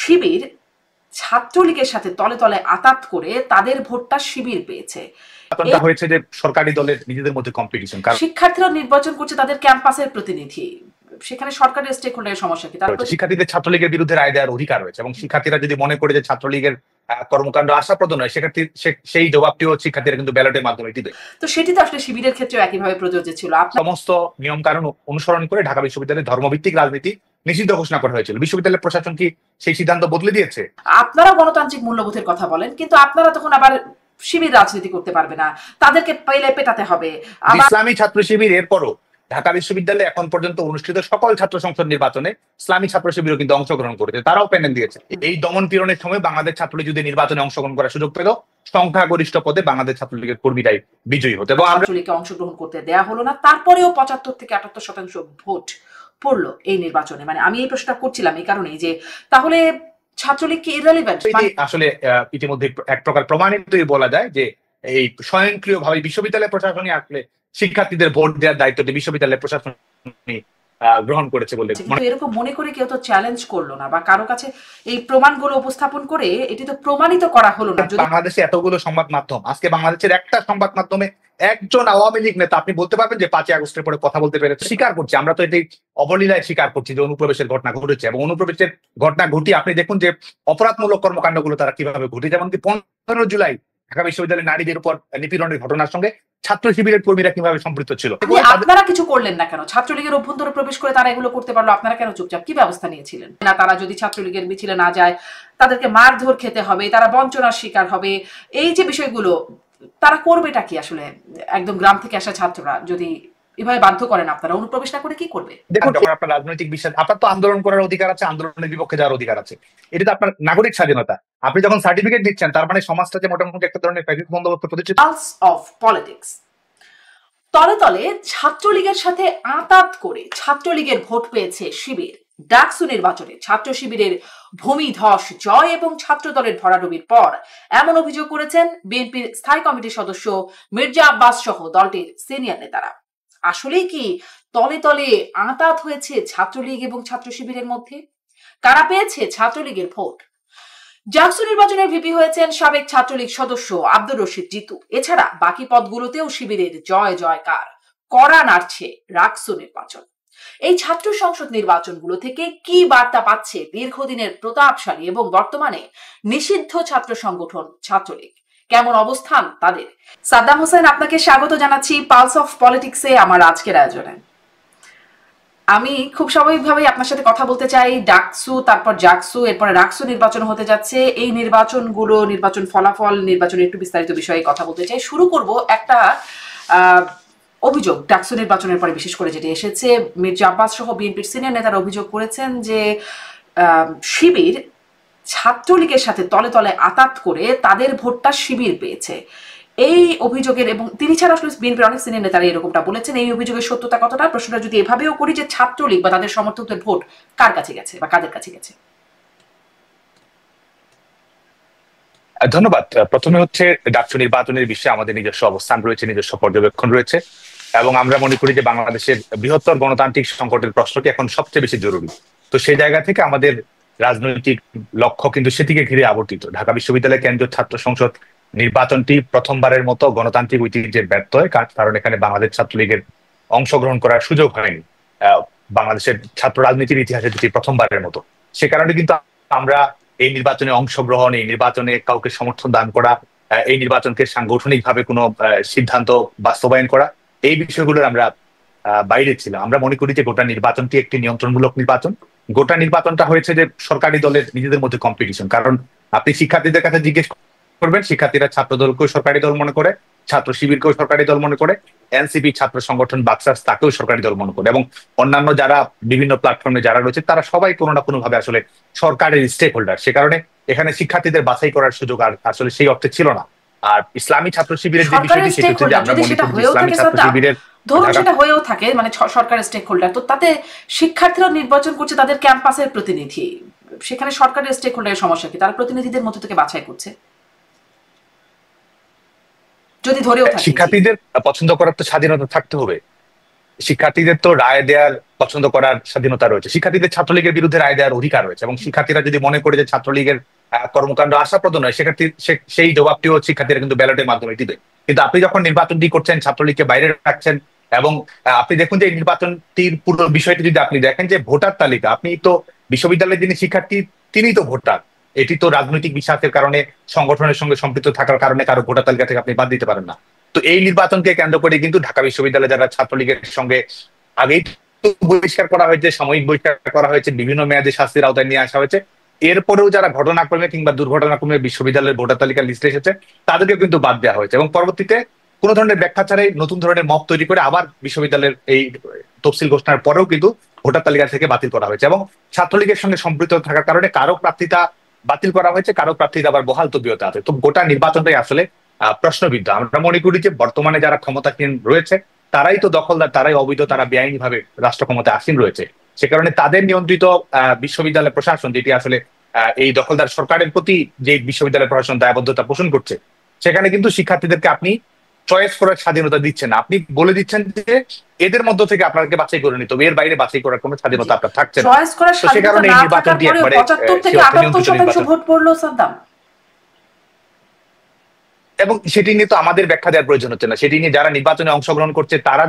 শিবির ছাত্রলীগের সাথে তলে তলে আতাত করে তাদের ভোটটা শিবির পেয়েছে। হয়েছে যে সরকারি দলের নিজেদের মধ্যে কম্পিটিশন, শিক্ষার্থীরা নির্বাচন করছে তাদের ক্যাম্পাসের প্রতিনিধি, সেখানে সরকারের স্টেক হোল্ডারের সমস্যা কি? শিক্ষার্থীদের ছাত্রলীগের বিরুদ্ধে রায় দেওয়ার অধিকার রয়েছে এবং শিক্ষার্থীরা যদি মনে করে যে ছাত্রলীগের কর্মকাণ্ড আশাপ্রদ নয়, সেক্ষেত্রে সেই জবাবটিও শিক্ষার্থীরা কিন্তু ব্যালটের মাধ্যমে দিবে। তো সেটি তো আসলে শিবিরের ক্ষেত্রে একইভাবে প্রযোজ্য ছিল। সমস্ত নিয়ম কানুন অনুসরণ করে ঢাকা বিশ্ববিদ্যালয়ের ধর্মভিত্তিক রাজনীতি নিষিদ্ধ ঘোষণা করা হয়েছিল। বিশ্ববিদ্যালয়ের প্রশাসন কি সেই সিদ্ধান্ত বদলে দিয়েছে? আপনারা গণতান্ত্রিক মূল্যবোধের কথা বলেন, কিন্তু আপনারা তখন আবার শিবির রাজনীতি করতে পারবে না, তাদেরকে পেলে পেটাতে হবে। ইসলামী ছাত্র শিবির এরপরও ঢাকা বিশ্ববিদ্যালয়ে এখন পর্যন্ত অনুষ্ঠিত সকল ছাত্র সংসদ নির্বাচনে ইসলামী ছাত্র শিবিরও কিন্তু অংশগ্রহণ করেছে, তারাও প্যানেল দিয়েছে। এই দমন পীড়নের সময় বাংলাদেশ ছাত্রলীগ যদি নির্বাচনে অংশগ্রহণ করার সুযোগ পেল, সংখ্যাগরিষ্ঠ পদে বাংলাদেশ ছাত্রলীগের কর্মীরাই বিজয়ী হতো। এবং ছাত্রলীগকে অংশগ্রহণ করতে দেয়া হলো না, তারপরেও 75 থেকে 78% ভোট পড়লো এই নির্বাচনে। মানে আমি এই প্রশ্নটা করছিলাম এই কারণেই যে তাহলে ছাত্রলীগ কি ইররিলেভেন্ট? আসলে ইতিমধ্যে এক প্রকার প্রমাণিতই বলা যায় যে এই স্বয়ংক্রিয়ভাবে বিশ্ববিদ্যালয় প্রশাসনই আসলে শিক্ষার্থীদের ভোট দেওয়ার দায়িত্বটি বিশ্ববিদ্যালয় প্রশাসন গ্রহণ করেছে বলে। এরকম মনে করে কেউ তো চ্যালেঞ্জ করলো না বা কারো কাছে এই প্রমাণগুলো উপস্থাপন করে এটি তো প্রমাণিত করা হলো না। বাংলাদেশে এতগুলো সংবাদ মাধ্যম, আজকে বাংলাদেশের একটা সংবাদ মাধ্যমে একজন আওয়ামী লীগ নেতা আপনি বলতে পারবেন যে 5ই আগস্টের পরে কথা বলতে পেরেছে? স্বীকার করছি, আমরা তো এটি অবলীলায় স্বীকার করছি যে অনুপ্রবেশের ঘটনা ঘটেছে, এবং অনুপ্রবেশের ঘটনা ঘটিয়ে আপনি দেখুন যে অপরাধমূলক কর্মকাণ্ডগুলো তারা কিভাবে ঘটে। যেমন 15 জুলাই ঢাকা বিশ্ববিদ্যালয়ের নারীদের উপর নিপীড়নের ঘটনার সঙ্গে ছাত্র শিবিরের কর্মীরা কিভাবে সম্পৃক্ত ছিল। আপনারা কিছু করলেন না কেন? ছাত্রলীগের অভ্যন্তরে প্রবেশ করে তারা এগুলো করতে পারলো, আপনারা কেন চুপচাপ? কি ব্যবস্থা নিয়েছিলেন? না, তারা যদি ছাত্রলীগের মিছিলে না যায় তাদেরকে মারধর খেতে হবে, তারা বঞ্চনার শিকার হবে, এই যে বিষয়গুলো তারা করবেটা কি আসলে? একদম গ্রাম থেকে আসা ছাত্ররা যদি এভাবে বাধ্য করেন, আপনারা অনুপ্রবেশ না করে কি করবে? দেখুন, যখন আপনার রাজনৈতিক বিশ্বাস, আপনার তো আন্দোলন করার অধিকার আছে, আন্দোলনের বিপক্ষে যাওয়ার অধিকার আছে, এটা তো আপনার নাগরিক স্বাধীনতা। আপনি যখন সার্টিফিকেট দিচ্ছেন তার মানে সমাজটাতে মোটামুটি একটা ধরনের ফ্যাসিস্ট বন্দোবস্ত প্রতিষ্ঠিত। অফ পলিটিক্স তলে তলে ছাত্রলীগের সাথে আঁতাত করে ছাত্রলীগের ভোট পেয়েছে শিবির। ডাকসু নির্বাচনে ছাত্র শিবিরের ভূমিধস জয় এবং ছাত্র দলের ভরাডুবির পর এমন অভিযোগ করেছেন বিএনপির স্থায়ী কমিটির সদস্য মির্জা আব্বাস সহ দলটির সিনিয়র নেতারা। আসলেই কি তলে তলে আঁতাত হয়েছে ছাত্রলীগ এবং ছাত্র শিবিরের মধ্যে? কারা পেয়েছে ছাত্রলীগের ভোট? ডাকসু নির্বাচনের ভিপি হয়েছেন সাবেক ছাত্রলীগ সদস্য আব্দুর রশিদ জিতু। এছাড়া বাকি পদগুলোতেও শিবিরের জয় জয়কার। কড়া নাড়ছে ডাকসু নির্বাচন। এই ছাত্র সংসদ নির্বাচনগুলো থেকে কি বার্তা পাচ্ছে দীর্ঘদিনের প্রতাপশালী এবং বর্তমানে নিষিদ্ধ ছাত্র সংগঠন ছাত্রলীগ? কেমন অবস্থান তাদের? সাদ্দাম হোসেন, আপনাকে স্বাগত জানাচ্ছি পালস অফ পলিটিক্সে আমার আজকের আয়োজনে। আমি খুব স্বাভাবিকভাবেই আপনার সাথে কথা বলতে চাই ডাকসু, তারপর জাকসু, এরপরে রাকসু নির্বাচন হতে যাচ্ছে। এই নির্বাচনগুলো, নির্বাচন ফলাফল, নির্বাচনের একটু বিস্তারিত বিষয়ে কথা বলতে চাই। শুরু করব একটা অভিযোগ ডাকসু নির্বাচনের পরে বিশেষ করে যেটি এসেছে। মির্জা আব্বাস সহ বিএনপির সিনিয়র নেতারা অভিযোগ করেছেন যে শিবির ছাত্রলীগের সাথে তলে তলে আতাত করে তাদের ভোটটা শিবির পেয়েছে। এই অভিযোগের, এবং তিনি ছাড়া আসলে বিএনপির অনেক সিনিয়র নেতারা এরকমটা বলেছেন, এই অভিযোগের সত্যতা কতটা? প্রশ্নটা যদি এভাবেও করি যে ছাত্রলীগ বা তাদের সমর্থকদের ভোট কার কাছে গেছে বা কাদের কাছে গেছে? ধন্যবাদ। প্রথমে হচ্ছে ডাকসু নির্বাচনের বিষয়ে আমাদের নিজস্ব অবস্থান রয়েছে, নিজস্ব পর্যবেক্ষণ রয়েছে, এবং আমরা মনে করি যে বাংলাদেশের বৃহত্তর গণতান্ত্রিক সংকটের প্রশ্নটি এখন সবচেয়ে বেশি জরুরি। তো সেই জায়গা থেকে আমাদের রাজনৈতিক লক্ষ্য কিন্তু সেটিকে ঘিরে আবর্তিত। ঢাকা বিশ্ববিদ্যালয় কেন্দ্রীয় ছাত্র সংসদ নির্বাচনটি প্রথমবারের মতো গণতান্ত্রিক ঐতিহ্যের ব্যর্থ হয়, কারণ এখানে বাংলাদেশ ছাত্রলীগের অংশগ্রহণ করার সুযোগ হয়নি। বাংলাদেশের ছাত্র রাজনীতির ইতিহাসে যেটি প্রথমবারের মতো। সে কারণে কিন্তু আমরা এই নির্বাচনে অংশগ্রহণ, এই নির্বাচনে কাউকে সমর্থন দান করা, এই নির্বাচনকে সাংগঠনিকভাবে কোনো সিদ্ধান্ত বাস্তবায়ন করা, এই বিষয়গুলোর আমরা বাইরে ছিলাম। আমরা মনে করি যে গোটা নির্বাচনটি একটি নিয়ন্ত্রণমূলক নির্বাচন। গোটা নির্বাচনটা হয়েছে যে সরকারি দলের নিজেদের মধ্যে কম্পিটিশন। কারণ আপনি শিক্ষার্থীদের কাছে জিজ্ঞেস করবেন, শিক্ষার্থীরা ছাত্র দলকেও সরকারি দল মনে করে, ছাত্র শিবিরকেও সরকারি দল মনে করে, এনসিপি ছাত্র সংগঠন বাকসাস তাকেও সরকারি দল মনে করে, এবং অন্যান্য যারা বিভিন্ন প্ল্যাটফর্মে যারা রয়েছে তারা সবাই কোনো না কোনো ভাবে আসলে সরকারের স্টেক হোল্ডার। সে কারণে এখানে শিক্ষার্থীদের বাছাই করার সুযোগ আর আসলে সেই অর্থে ছিল না। আর ইসলামী ছাত্র শিবিরের যে বিষয়টি, সেটা হচ্ছে যে আমরা মনে করি ইসলামী ছাত্র শিবিরের, ধরুন সেটা হয়েও থাকে, মানে সরকারের স্টেক হোল্ডার, তো তাতে শিক্ষার্থীরা নির্বাচন করছে তাদের ক্যাম্পাসের প্রতিনিধি, সেখানে সরকারের স্টেক হোল্ডারের সমস্যা কি? তারা প্রতিনিধিদের মধ্যে থেকে বাছাই করছে। যদি ধরেও থাকে, শিক্ষার্থীদের পছন্দ করার তো স্বাধীনতা থাকতে হবে। শিক্ষার্থীদের তো রায় দেওয়ার পছন্দ করার স্বাধীনতা রয়েছে, শিক্ষার্থীদের ছাত্রলীগের বিরুদ্ধে রায় দেওয়ার অধিকার রয়েছে, এবং শিক্ষার্থীরা যদি মনে করে যে ছাত্রলীগের কর্মকাণ্ড আশাপ্রদ নয়, সেক্ষেত্রে সেই জবাবটিও শিক্ষার্থীরা কিন্তু ব্যালটের মাধ্যমে দিবে। কিন্তু আপনি যখন নির্বাচনটি করছেন, ছাত্রলীগকে বাইরে রাখছেন, এবং আপনি দেখুন যে এই নির্বাচনটির পুরো বিষয়টি যদি আপনি দেখেন যে ভোটার তালিকা, আপনি তো বিশ্ববিদ্যালয়ের যিনি শিক্ষার্থী তিনি তো ভোটার, এটি তো রাজনৈতিক বিশ্বাসের কারণে, সংগঠনের সঙ্গে সম্পৃক্ত থাকার কারণে কারো ভোটার তালিকা থেকে আপনি বাদ দিতে পারেন না। তো এই নির্বাচনকে কেন্দ্র করে কিন্তু ঢাকা বিশ্ববিদ্যালয়ে যারা ছাত্রলীগের সঙ্গে আগেই তো বহিষ্কার করা হয়েছে, সাময়িক বহিষ্কার করা হয়েছে, বিভিন্ন মেয়াদে শাস্তির আওতায় নিয়ে আসা হয়েছে, এরপরেও যারা ঘটনাক্রমে কিংবা দুর্ঘটনাক্রমে বিশ্ববিদ্যালয়ের ভোটার তালিকা লিস্টে এসেছে তাদেরকে কিন্তু বাদ দেওয়া হয়েছে, এবং পরবর্তীতে কোনো ধরনের ব্যাখ্যা ছাড়াই নতুন ধরনের মব তৈরি করে আবার বিশ্ববিদ্যালয়ের এই তফসিল ঘোষণার পরেও কিন্তু ভোটার তালিকা থেকে বাতিল করা হয়েছে, এবং ছাত্রলীগের সঙ্গে সম্পৃক্ত থাকার কারণে কারো প্রার্থিতা বাতিল করা হয়েছে, কারো প্রার্থিতা আবার বহাল তবিয়তে আছে। তো গোটা নির্বাচনটাই আসলে প্রশ্নবিদ্ধ। আমরা মনে করি যে বর্তমানে যারা ক্ষমতাসীন রয়েছে তারাই তো দখলদার, তারাই অবৈধ, তারা বেআইনি ভাবে রাষ্ট্র ক্ষমতায় আসীন রয়েছে। সে কারণে তাদের নিয়ন্ত্রিত বিশ্ববিদ্যালয় প্রশাসন, যেটি আসলে এই দখলদার সরকারের প্রতি যে বিশ্ববিদ্যালয় প্রশাসন দায়বদ্ধতা পোষণ করছে, সেখানে কিন্তু শিক্ষার্থীদেরকে আপনি চয়েস করার স্বাধীনতা দিচ্ছেন না। আপনি বলে দিচ্ছেন যে এদের মধ্য থেকে আপনাকে বাছাই করে নিতে হবে, এর বাইরে বাছাই করার কোনো স্বাধীনতা আপনার থাকছে না। চয়েস করার স্বাধীনতা না থাকার পরেও 75 থেকে 78% ভোট পড়লো সাদ্দাম, এবং সেটি নিয়ে তো আমাদের ব্যাখ্যা দেওয়ার প্রয়োজন হচ্ছে না। সেটি নিয়ে যারা নির্বাচনে অংশগ্রহণ করছে তারা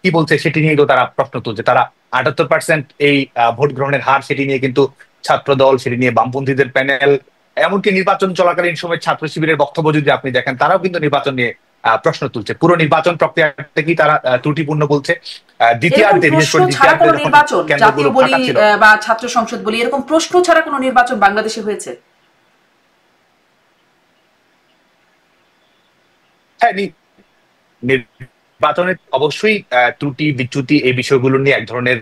কি বলছে সেটি নিয়ে তো তারা প্রশ্ন তুলছে। তারা 78% এই ভোট গ্রহণের হার, সেটি নিয়ে কিন্তু ছাত্র দল, সেটি নিয়ে বামপন্থীদের প্যানেল, এমনকি নির্বাচন চলাকালীন সময় ছাত্র শিবিরের বক্তব্য যদি আপনি দেখেন, তারাও কিন্তু নির্বাচন নিয়ে প্রশ্ন তুলছে। পুরো নির্বাচন প্রক্রিয়াটাকেই তারা ত্রুটিপূর্ণ বলছে। দ্বিতীয়ার্ধে নির্বাচন, জাতীয় বলি বা ছাত্র সংসদ বলি, এরকম প্রশ্ন ছাড়া কোনো নির্বাচন বাংলাদেশে হয়েছে? হ্যাঁ, নির্বাচনের অবশ্যই ত্রুটি বিচ্যুতি এই বিষয়গুলো নিয়ে এক ধরনের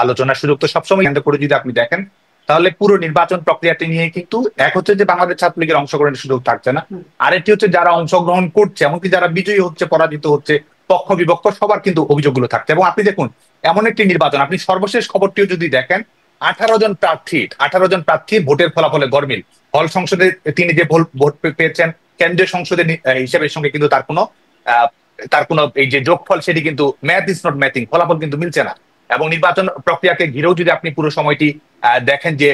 আলোচনার সুযোগ তো সবসময় কেন্দ্র করে যদি আপনি দেখেন, তাহলে পুরো নির্বাচন প্রক্রিয়াটি নিয়ে কিন্তু এক হচ্ছে যে বাংলাদেশ ছাত্রলীগের অংশগ্রহণের সুযোগ থাকছে না, আরেকটি হচ্ছে যারা অংশগ্রহণ করছে, এমনকি যারা বিজয়ী হচ্ছে, পরাজিত হচ্ছে, পক্ষ বিপক্ষ সবার কিন্তু অভিযোগগুলো থাকছে। এবং আপনি দেখুন এমন একটি নির্বাচন, আপনি সর্বশেষ খবরটিও যদি দেখেন, 18 জন প্রার্থী ভোটের ফলাফলে গরমিল। হল সংসদে তিনি যে ভোট পেয়েছেন, কেন্দ্রীয় সংসদের হিসেবের সঙ্গে কিন্তু তার কোনো এই যে যোগফল, সেটি কিন্তু ম্যাথ ইজ নট ম্যাথিং, ফলাফল কিন্তু মিলছে না। এবং নির্বাচন প্রক্রিয়াকে ঘিরেও যদি আপনি পুরো সময়টি দেখেন, যে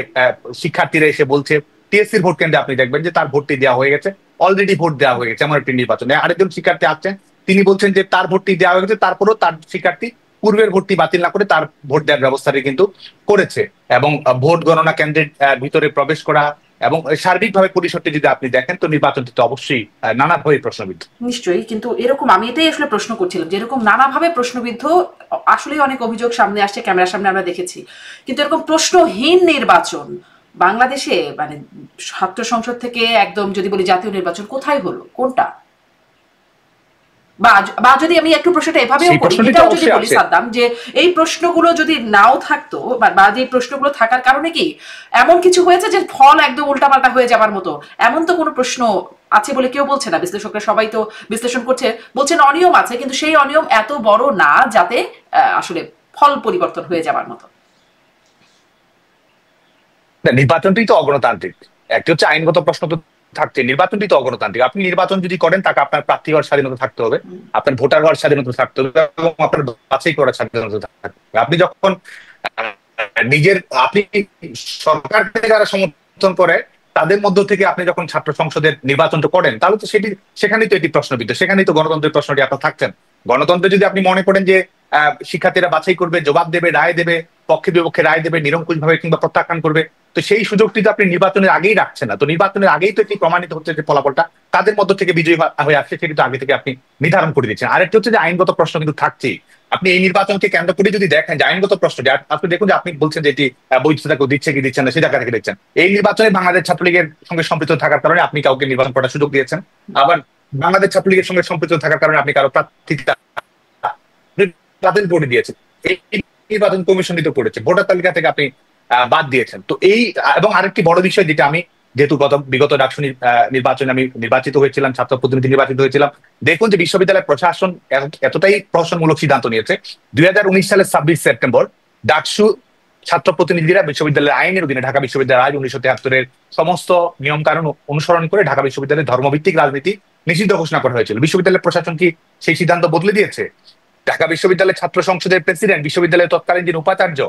শিক্ষার্থীরা এসে বলছে, টিএসসির ভোট কেন্দ্রে আপনি দেখবেন যে তার ভোটটি দেওয়া হয়ে গেছে, অলরেডি ভোট দেওয়া হয়ে গেছে এমন একটি নির্বাচনে। আরেকজন শিক্ষার্থী আসছেন, তিনি বলছেন যে তার ভোটটি দেওয়া হয়ে গেছে, তারপরেও তার শিক্ষার্থী পূর্বের ভোটটি বাতিল না করে তার ভোট দেওয়ার ব্যবস্থাটি কিন্তু করেছে। এবং ভোট গণনা কেন্দ্রের ভিতরে প্রবেশ করা এবং সার্বিকভাবে পরিসরটি যদি আপনি দেখেন, তো নির্বাচনটি তো অবশ্যই নানাভাবে প্রশ্নবিদ্ধ। নিশ্চয়ই, কিন্তু এরকম আমি এটাই আসলে প্রশ্ন করছিলাম যে এরকম নানাভাবে প্রশ্নবিদ্ধ, আসলে অনেক অভিযোগ সামনে আসছে, ক্যামেরার সামনে আমরা দেখেছি, কিন্তু এরকম প্রশ্নহীন নির্বাচন বাংলাদেশে, মানে ছাত্র সংসদ থেকে একদম যদি বলি জাতীয় নির্বাচন, কোথায় হলো, কোনটা? বা যদি আমি একটু প্রশ্নটা এভাবেও করি, এটাও যদি বলি সাদ্দাম, যে এই প্রশ্নগুলো যদি নাও থাকতো, বা যে প্রশ্নগুলো থাকার কারণে কি এমন কিছু হয়েছে যে ফল একদম উল্টাপাল্টা হয়ে যাবার মতো, এমন তো কোনো প্রশ্ন আছে বলে কেউ বলছে না। বিশ্লেষকরা সবাই তো বিশ্লেষণ করছে, বলছেন অনিয়ম আছে, কিন্তু সেই অনিয়ম এত বড় না যাতে আসলে ফল পরিবর্তন হয়ে যাবার মতো। নির্বাচনটি তো অগণতান্ত্রিক, একটি হচ্ছে আইনগত প্রশ্ন তো থাকছে, নির্বাচনটি তো অগণতান্ত্রিক। আপনি নির্বাচন যদি করেন, তাকে আপনার প্রার্থী হওয়ার স্বাধীনতা থাকতে হবে, আপনার ভোটার হওয়ার স্বাধীনতা থাকতে হবে, এবং আপনার বাছাই করার স্বাধীনতা থাকতে হবে। আপনি যখন আপনি সরকারকে যারা সমর্থন করে তাদের মধ্য থেকে আপনি যখন ছাত্র সংসদের নির্বাচনটা করেন, তাহলে তো সেখানেই তো এটি প্রশ্নবিদ্ধ, সেখানেই তো গণতন্ত্রের প্রশ্নটি আপনার থাকছেন। গণতন্ত্রে যদি আপনি মনে করেন যে শিক্ষার্থীরা বাছাই করবে, জবাব দেবে, রায় দেবে, পক্ষে বিপক্ষে রায় দেবে, নিরঙ্কুশ ভাবে কিংবা প্রত্যাখ্যান করবে, তো সেই সুযোগটি তো আপনি নির্বাচনের আগেই রাখছেন না। তো নির্বাচনের আগেই তো এটি প্রমাণিত হচ্ছে যে ফলাফলটা কাদের মধ্য থেকে বিজয়ী হয়ে আসছে, সেটি তো আগে থেকে আপনি নির্ধারণ করে দিচ্ছেন। আরেকটি হচ্ছে যে আইনগত প্রশ্ন কিন্তু থাকছেই। আপনি এই নির্বাচনকে কেন্দ্র করে যদি দেখেন যে আইনগত প্রশ্ন, আপনি দেখুন যে আপনি বলছেন যে এটি বৈধতা কেউ দিচ্ছে কি দিচ্ছেন না, সেটা কাকে দেখছেন। এই নির্বাচনে বাংলাদেশ ছাত্রলীগের সঙ্গে সম্পৃক্ত থাকার কারণে আপনি কাউকে নির্বাচন করার সুযোগ দিয়েছেন, আবার বাংলাদেশ ছাত্রলীগের সঙ্গে সম্পৃক্ত থাকার কারণে আপনি কারো প্রার্থিতা বাতিল করে দিয়েছেন। এই নির্বাচন কমিশনই তো করেছে, ভোটার তালিকা থেকে আপনি বাদ দিয়েছেন। তো এবং আরেকটি বড় বিষয়, যেটা আমি যেহেতু বিগত ডাকসু নির্বাচনে আমি নির্বাচিত হয়েছিলাম, ছাত্র প্রতিনিধি নির্বাচিত হয়েছিলাম, দেখুন যে বিশ্ববিদ্যালয় প্রশাসন এতটাই প্রহসনমূলক সিদ্ধান্ত নিয়েছে। 2019 সালের 26 সেপ্টেম্বর ডাকসু ছাত্র প্রতিনিধিরা বিশ্ববিদ্যালয়ের আইনের অধীনে ঢাকা বিশ্ববিদ্যালয় আইন 1973-এর সমস্ত নিয়ম কানুন অনুসরণ করে ঢাকা বিশ্ববিদ্যালয়ের ধর্মভিত্তিক রাজনীতি নিষিদ্ধ ঘোষণা করা হয়েছিল। বিশ্ববিদ্যালয় প্রশাসন কি সেই সিদ্ধান্ত বদলে দিয়েছে? ঢাকা বিশ্ববিদ্যালয়ের ছাত্র সংসদের প্রেসিডেন্ট, বিশ্ববিদ্যালয়ের তৎকালীন যিনি উপাচার্য,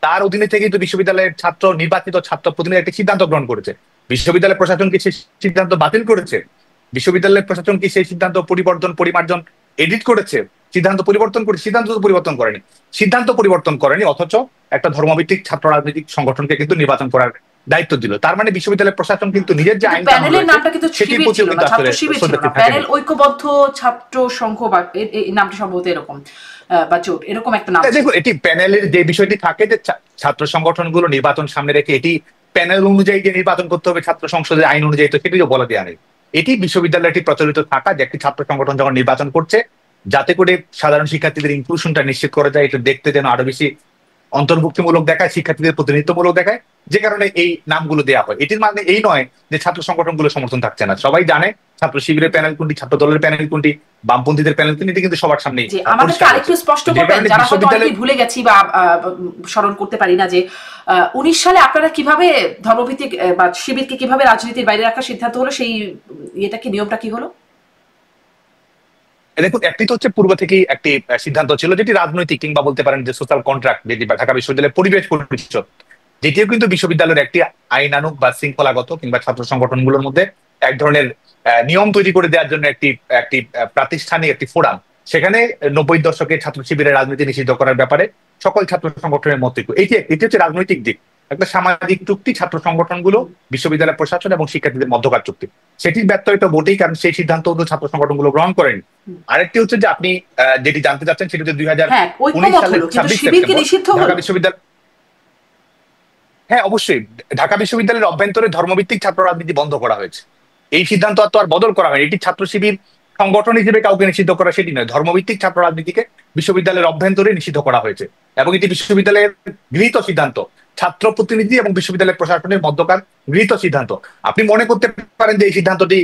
তার অধীনে থেকেই তো বিশ্ববিদ্যালয়ের ছাত্র নির্বাচিত ছাত্র প্রতিনিধি একটি সিদ্ধান্ত গ্রহণ করেছে। বিশ্ববিদ্যালয় প্রশাসন কি সেই সিদ্ধান্ত বাতিল করেছে? বিশ্ববিদ্যালয়ের প্রশাসন কি সেই সিদ্ধান্ত পরিবর্তন, পরিমার্জন, এডিট করেছে? সিদ্ধান্ত পরিবর্তন করে? সিদ্ধান্ত তো পরিবর্তন করেনি। সিদ্ধান্ত পরিবর্তন করেনি, অথচ একটা ধর্মভিত্তিক ছাত্র রাজনৈতিক সংগঠনকে কিন্তু নির্বাচন করার দায়িত্ব দিল। তার মানে বিশ্ববিদ্যালয়ের প্রশাসন কিন্তু নিজের যে আইন প্যানেলের নামটা কিন্তু শিবির ছিল না, ছাত্র শিবির ছিল না, প্যানেল ঐক্যবদ্ধ ছাত্র সংঘ বা এই নামটা সম্ভবত এরকম বা জোট এরকম একটা নাম। দেখুন, এটি প্যানেলের যে বিষয়টি থাকে যে ছাত্র সংগঠনগুলো নির্বাচন সামনে রেখে এটি প্যানেল অনুযায়ী যে নির্বাচন করতে হবে ছাত্র সংসদের আইন অনুযায়ী, তো সেটিও বলা দেওয়া নেই। এটি বিশ্ববিদ্যালয়টি প্রচলিত থাকা যে একটি ছাত্র সংগঠন যখন নির্বাচন করছে, যাতে করে সাধারণ শিক্ষার্থীদের ইনক্লুশনটা নিশ্চিত করা যায়, এটা দেখতে যেন আরো বেশি অন্তর্ভুক্তিমূলক দেখায়, শিক্ষার্থীদের প্রতিনিধিত্বমূলক দেখায়, যে কারণে এই নামগুলো দেওয়া হয়। এটির মানে এই নয় যে ছাত্র সংগঠনগুলো সমর্থন থাকছে না। সবাই জানে ছাত্র শিবিরের প্যানেল কোনটি, ছাত্র দলের প্যানেল কোনটি, বামপন্থীদের প্যানেল কোনটি, কিন্তু সবার সামনেই। আমাদেরকে আরেকটু স্পষ্ট করবেন, যারা হয়তো অনেকেই ভুলে গেছি বা স্মরণ করতে পারি না, যে 19 সালে আপনারা কিভাবে ধর্মভিত্তিক বা শিবিরকে কিভাবে রাজনীতির বাইরে রাখার সিদ্ধান্ত হলো, সেই এটা কি নিয়মটা কি হলো? দেখুন, একটি তো হচ্ছে পূর্ব থেকেই একটি সিদ্ধান্ত ছিল, যেটি রাজনৈতিক কিংবা বলতে পারেন যে সোশ্যাল কন্ট্রাক্ট, যেটি ঢাকা বিশ্ববিদ্যালয়ের পরিবেশ পরিচ্ছদ, যেটিও কিন্তু বিশ্ববিদ্যালয়ের একটি আইনানুগ বা শৃঙ্খলাগত কিংবা ছাত্র সংগঠনগুলোর মধ্যে এক ধরনের নিয়ম তৈরি করে দেওয়ার জন্য একটি একটি প্রাতিষ্ঠানিক একটি ফোরাম। সেখানে 90 দশকে ছাত্র শিবিরের রাজনীতি নিষিদ্ধ করার ব্যাপারে সকল ছাত্র সংগঠনের মত এটি হচ্ছে রাজনৈতিক দিক, একটা সামাজিক চুক্তি ছাত্র সংগঠনগুলো, বিশ্ববিদ্যালয় প্রশাসন এবং শিক্ষার্থীদের মধ্যকার চুক্তি। সেটির ব্যর্থতা বটেই, কারণ সেই সিদ্ধান্ত ছাত্র সংগঠনগুলো গ্রহণ করেনি। আরেকটি হচ্ছে যে আপনি যেটি জানতে চাচ্ছেন সেটি হচ্ছে 2019 সালের 26 সেপ্টেম্বর ঢাকা বিশ্ববিদ্যালয়, হ্যাঁ অবশ্যই, ঢাকা বিশ্ববিদ্যালয়ের অভ্যন্তরে ধর্মভিত্তিক ছাত্র রাজনীতি বন্ধ করা হয়েছে। এই সিদ্ধান্ত আর বদল করা হয়নি। এটি ছাত্র শিবির সংগঠন হিসেবে কাউকে নিষিদ্ধ করা সেটি নয়, ধর্মভিত্তিক ছাত্র রাজনীতিকে বিশ্ববিদ্যালয়ের অভ্যন্তরে নিষিদ্ধ করা হয়েছে এবং এটি বিশ্ববিদ্যালয়ের গৃহীত সিদ্ধান্ত, ছাত্র প্রতিনিধি এবং বিশ্ববিদ্যালয় প্রশাসনের মধ্যকার গৃহীত সিদ্ধান্ত। আপনি মনে করতে পারেন যে এই সিদ্ধান্তটি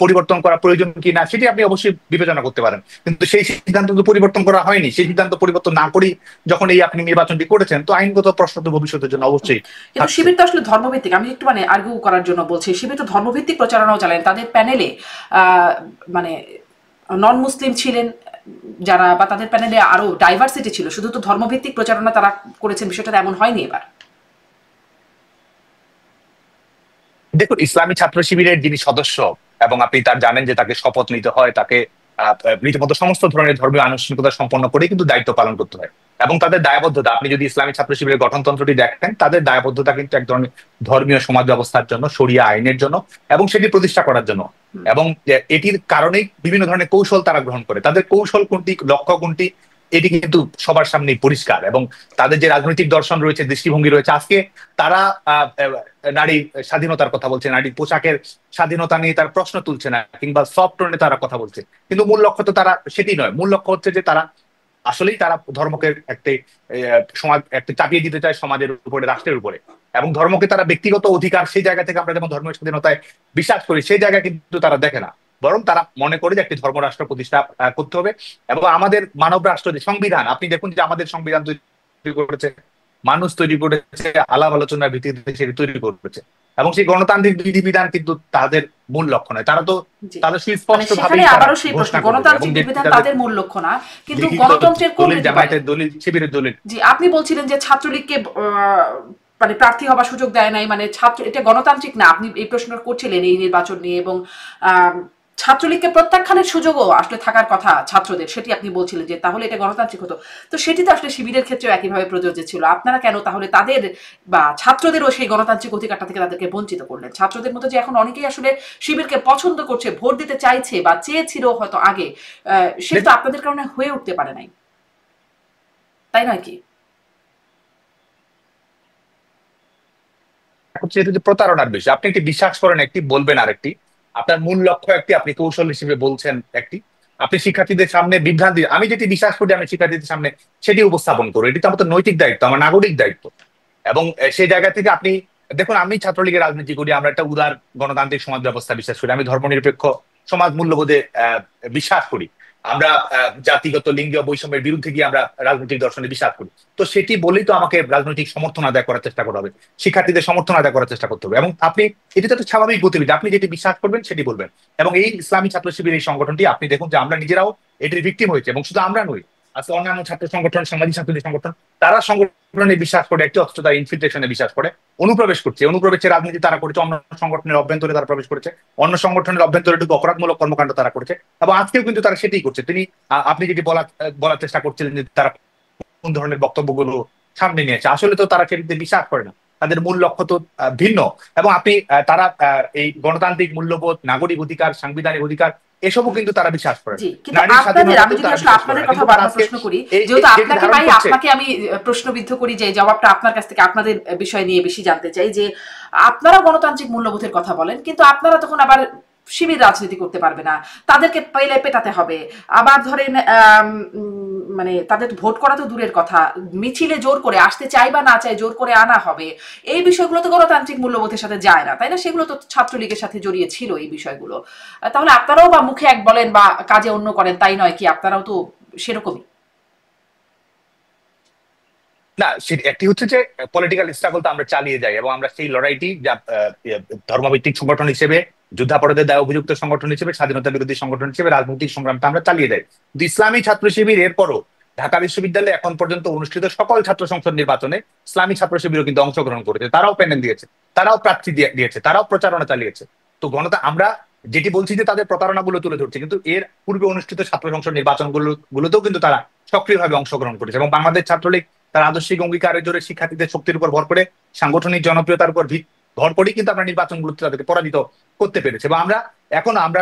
পরিবর্তন করা প্রয়োজন কি না, সেটি আপনি অবশ্যই বিবেচনা করতে পারেন, কিন্তু সেই সিদ্ধান্ত তো পরিবর্তন করা হয়নি। সেই সিদ্ধান্ত পরিবর্তন না করেই যখন এই আপনি নির্বাচনটি করেছেন, তো আইনগত প্রশ্ন তো ভবিষ্যতের জন্য অবশ্যই। কিন্তু শিবির তো আসলে ধর্মভিত্তিক, আমি একটু মানে আর্গু করার জন্য বলছি, শিবির তো ধর্মভিত্তিক প্রচারণাও চালান। তাদের প্যানেলে মানে নন মুসলিম ছিলেন যারা, বা তাদের প্যানেলে আরো ডাইভার্সিটি ছিল, শুধু তো ধর্মভিত্তিক প্রচারণা তারা করেছেন, বিষয়টা এমন হয়নি এবার। দেখুন, ইসলামী ছাত্র শিবিরের যিনি সদস্য এবং আপনি তার জানেন যে তাকে শপথ নিতে হয়, তাকে রীতিমতো সমস্ত ধরনের ধর্মীয় আনুষ্ঠানিকতা সম্পন্ন করে কিন্তু দায়িত্ব পালন করতে হয় এবং তাদের দায়বদ্ধতা, আপনি যদি ইসলামী ছাত্র শিবিরের গঠনতন্ত্রটি দেখেন, তাদের দায়বদ্ধতা কিন্তু এক ধরনের ধর্মীয় সমাজ ব্যবস্থার জন্য, শরিয়া আইনের জন্য এবং সেটি প্রতিষ্ঠা করার জন্য। এবং এটির কারণেই বিভিন্ন ধরনের কৌশল তারা গ্রহণ করে। তাদের কৌশল কোনটি, লক্ষ্য কোনটি, এটি কিন্তু সবার সামনেই পরিষ্কার। এবং তাদের যে রাজনৈতিক দর্শন রয়েছে, দৃষ্টিভঙ্গি রয়েছে, আজকে তারা নারী স্বাধীনতার কথা বলছে, নারী পোশাকের স্বাধীনতা নিয়ে তার প্রশ্ন তুলছে না, কিংবা সফট টোনে তারা কথা বলছে, কিন্তু মূল লক্ষ্য তো তারা সেটি নয়। মূল লক্ষ্য হচ্ছে যে তারা আসলেই তারা ধর্মকে একটি সমাজ একটা চাপিয়ে দিতে চায় সমাজের উপরে, রাষ্ট্রের উপরে, এবং ধর্মকে তারা ব্যক্তিগত অধিকার, সেই জায়গা থেকে আমরা যেমন ধর্মের স্বাধীনতায় বিশ্বাস করি, সেই জায়গা কিন্তু তারা দেখে না, বরং তারা মনে করে যে একটি ধর্মরাষ্ট্র প্রতিষ্ঠা করতে হবে। এবং আমাদের মানব রাষ্ট্র যে সংবিধান, আপনি দেখুন যে আমাদের সংবিধান তৈরি করেছে মানুষ, তৈরি করেছে আলাপ আলোচনার ভিত্তিতে সেটি তৈরি করেছে, এবং সেই গণতান্ত্রিক বিধিবিধান কিন্তু তাদের মূল লক্ষ্য নয়। তারা তো তাদের সুস্পষ্ট ভাবে আবারও সেই প্রশ্ন, গণতান্ত্রিক বিধিবিধান তাদের মূল লক্ষ্য না, কিন্তু গণতন্ত্রের কোন জামায়াতের দলিল, শিবিরের দলিল। জি, আপনি বলছিলেন যে ছাত্রলীগকে মানে প্রার্থী হবার সুযোগ দেয় নাই, মানে ছাত্র, এটা গণতান্ত্রিক না, আপনি এই প্রশ্ন করছিলেন এই নির্বাচন নিয়ে, এবং ছাত্রলীগকে প্রত্যাখ্যানের সুযোগও আসলে থাকার কথা ছাত্রদের, সেটি আপনি বলছিলেন যে তাহলে এটা গণতান্ত্রিক হতো। তো সেটি তো আসলে শিবিরের ক্ষেত্রেও একইভাবে প্রযোজ্য ছিল। আপনারা কেন তাহলে তাদের বা ছাত্রদেরও সেই গণতান্ত্রিক অধিকারটা থেকে তাদেরকে বঞ্চিত করলেন? ছাত্রদের মধ্যে যে এখন অনেকেই আসলে শিবিরকে পছন্দ করছে, ভোট দিতে চাইছে বা চেয়েছিল হয়তো আগে, সেটা তো আপনাদের কারণে হয়ে উঠতে পারে নাই, তাই নয় কি? হচ্ছে এটা যে প্রতারণার বিষয়, আপনি একটি বিশ্বাস করেন একটি, বলবেন আরেকটি, আপনার মূল লক্ষ্য একটি, আপনি কৌশল হিসেবে বলছেন একটি, আপনি শিক্ষার্থীদের সামনে বিভ্রান্তি, আমি যেটি বিশ্বাস করি আমি শিক্ষার্থীদের সামনে সেটি উপস্থাপন করবো, এটি তো আমাদের নৈতিক দায়িত্ব, আমার নাগরিক দায়িত্ব। এবং সেই জায়গা থেকে আপনি দেখুন, আমি ছাত্রলীগের রাজনীতি করি, আমরা একটা উদার গণতান্ত্রিক সমাজ ব্যবস্থা বিশ্বাস করি, আমি ধর্মনিরপেক্ষ সমাজ মূল্যবোধে বিশ্বাস করি, আমরা জাতিগত লিঙ্গীয় বৈষম্যের বিরুদ্ধে গিয়ে আমরা রাজনৈতিক দর্শনে বিশ্বাস করি। তো সেটি বলেই তো আমাকে রাজনৈতিক সমর্থন আদায় করার চেষ্টা করতে হবে, শিক্ষার্থীদের সমর্থন আদায় করার চেষ্টা করতে হবে। এবং আপনি এটি তো স্বাভাবিক গতিবিধি, আপনি যেটি বিশ্বাস করবেন সেটি বলবেন। এবং এই ইসলামী ছাত্র শিবির এই সংগঠনটি, আপনি দেখুন যে আমরা নিজেরাও এটির ভিকটিম হয়েছে, এবং শুধু আমরা নই, আজকে অন্যান্য ছাত্র সংগঠন, সামাজিক ছাত্রদের সংগঠন, তারা সংগঠনে বিশ্বাস করে একটি, অথচ তারা ইনফিলট্রেশনে বিশ্বাস করে, অনুপ্রবেশ করছে। অনুপ্রবেশের রাজনীতি তারা করেছে, অন্য সংগঠনের অভ্যন্তরে তারা প্রবেশ করেছে, অন্য সংগঠনের অভ্যন্তরে ঢুকে অপরাধমূলক কর্মকাণ্ড তারা করেছে, এবং আজকেও কিন্তু তারা সেটাই করছে। আপনি যেটি বলার চেষ্টা করছিলেন যে তারা কোন ধরনের বক্তব্যগুলো সামনে নিয়েছে, আসলে তো তারা সেটিতে বিশ্বাস করে না, তাদের মূল লক্ষ্য তো ভিন্ন। এবং তারা এই গণতান্ত্রিক মূল্যবোধ, নাগরিক অধিকার, সাংবিধানিক অধিকার, এসবও কিন্তু তারা বিশ্বাস করে না। নারীর স্বাধীনতা আমি যদি আসলে আপনাদের কথা বারবার প্রশ্ন করি, যেহেতু আপনাকে ভাই, আপনাকে আমি প্রশ্নবিদ্ধ করি, যে জবাবটা আপনার কাছ থেকে আপনাদের বিষয় নিয়ে বেশি জানতে চাই, যে আপনারা গণতান্ত্রিক মূল্যবোধের কথা বলেন, কিন্তু আপনারা তখন আবার শিবির রাজনীতি করতে পারবে না, তাদেরকে পেলে পেটাতে হবে, আবার ধরেন মানে তাদের ভোট করা তো দূরের কথা, মিছিলে জোর করে আসতে চাই বা না চাই জোর করে আনা হবে, এই বিষয়গুলো তো গণতান্ত্রিক মূল্যবোধের সাথে যায় না, তাই না? সেগুলো তো ছাত্রলীগের সাথে জড়িয়ে ছিল এই বিষয়গুলো। তাহলে আপনারাও বা মুখে এক বলেন বা কাজে অন্য করেন, তাই নয় কি? আপনারাও তো সেরকমই। না, একটি হচ্ছে যে পলিটিক্যাল স্ট্রাগল তো আমরা চালিয়ে যাই, এবং আমরা সেই লড়াইটি যা ধর্মভিত্তিক সংগঠন হিসেবে, যুদ্ধাপরাধের দায় অভিযুক্ত সংগঠন হিসেবে, স্বাধীনতা বিরোধী সংগঠন হিসেবে রাজনৈতিক সংগ্রামটা আমরা চালিয়ে যাই। কিন্তু ইসলামী ছাত্র শিবির এরপরও ঢাকা বিশ্ববিদ্যালয়ে এখন পর্যন্ত অনুষ্ঠিত সকল ছাত্র সংসদ নির্বাচনে ইসলামী ছাত্র শিবিরও কিন্তু অংশগ্রহণ করেছে, তারাও প্যানেল দিয়েছে, তারাও প্রার্থী দিয়েছে, তারাও প্রচারণা চালিয়েছে। তো আমরা যেটি বলছি যে তাদের প্রতারণাগুলো তুলে ধরছে, কিন্তু এর পূর্বে অনুষ্ঠিত ছাত্র সংসদ গুলোতেও কিন্তু তারা সক্রিয়ভাবে অংশগ্রহণ করেছে। এবং বাংলাদেশ ছাত্রলীগ তার আদর্শিক অঙ্গীকারের জোরে শিক্ষার্থীদের শক্তির উপর ভর করে, সাংগঠনিক জনপ্রিয়তার উপর ভর করেই কিন্তু আমরা নির্বাচনগুলোতে তাদেরকে পরাজিত করতে পেরেছি। এবং আমরা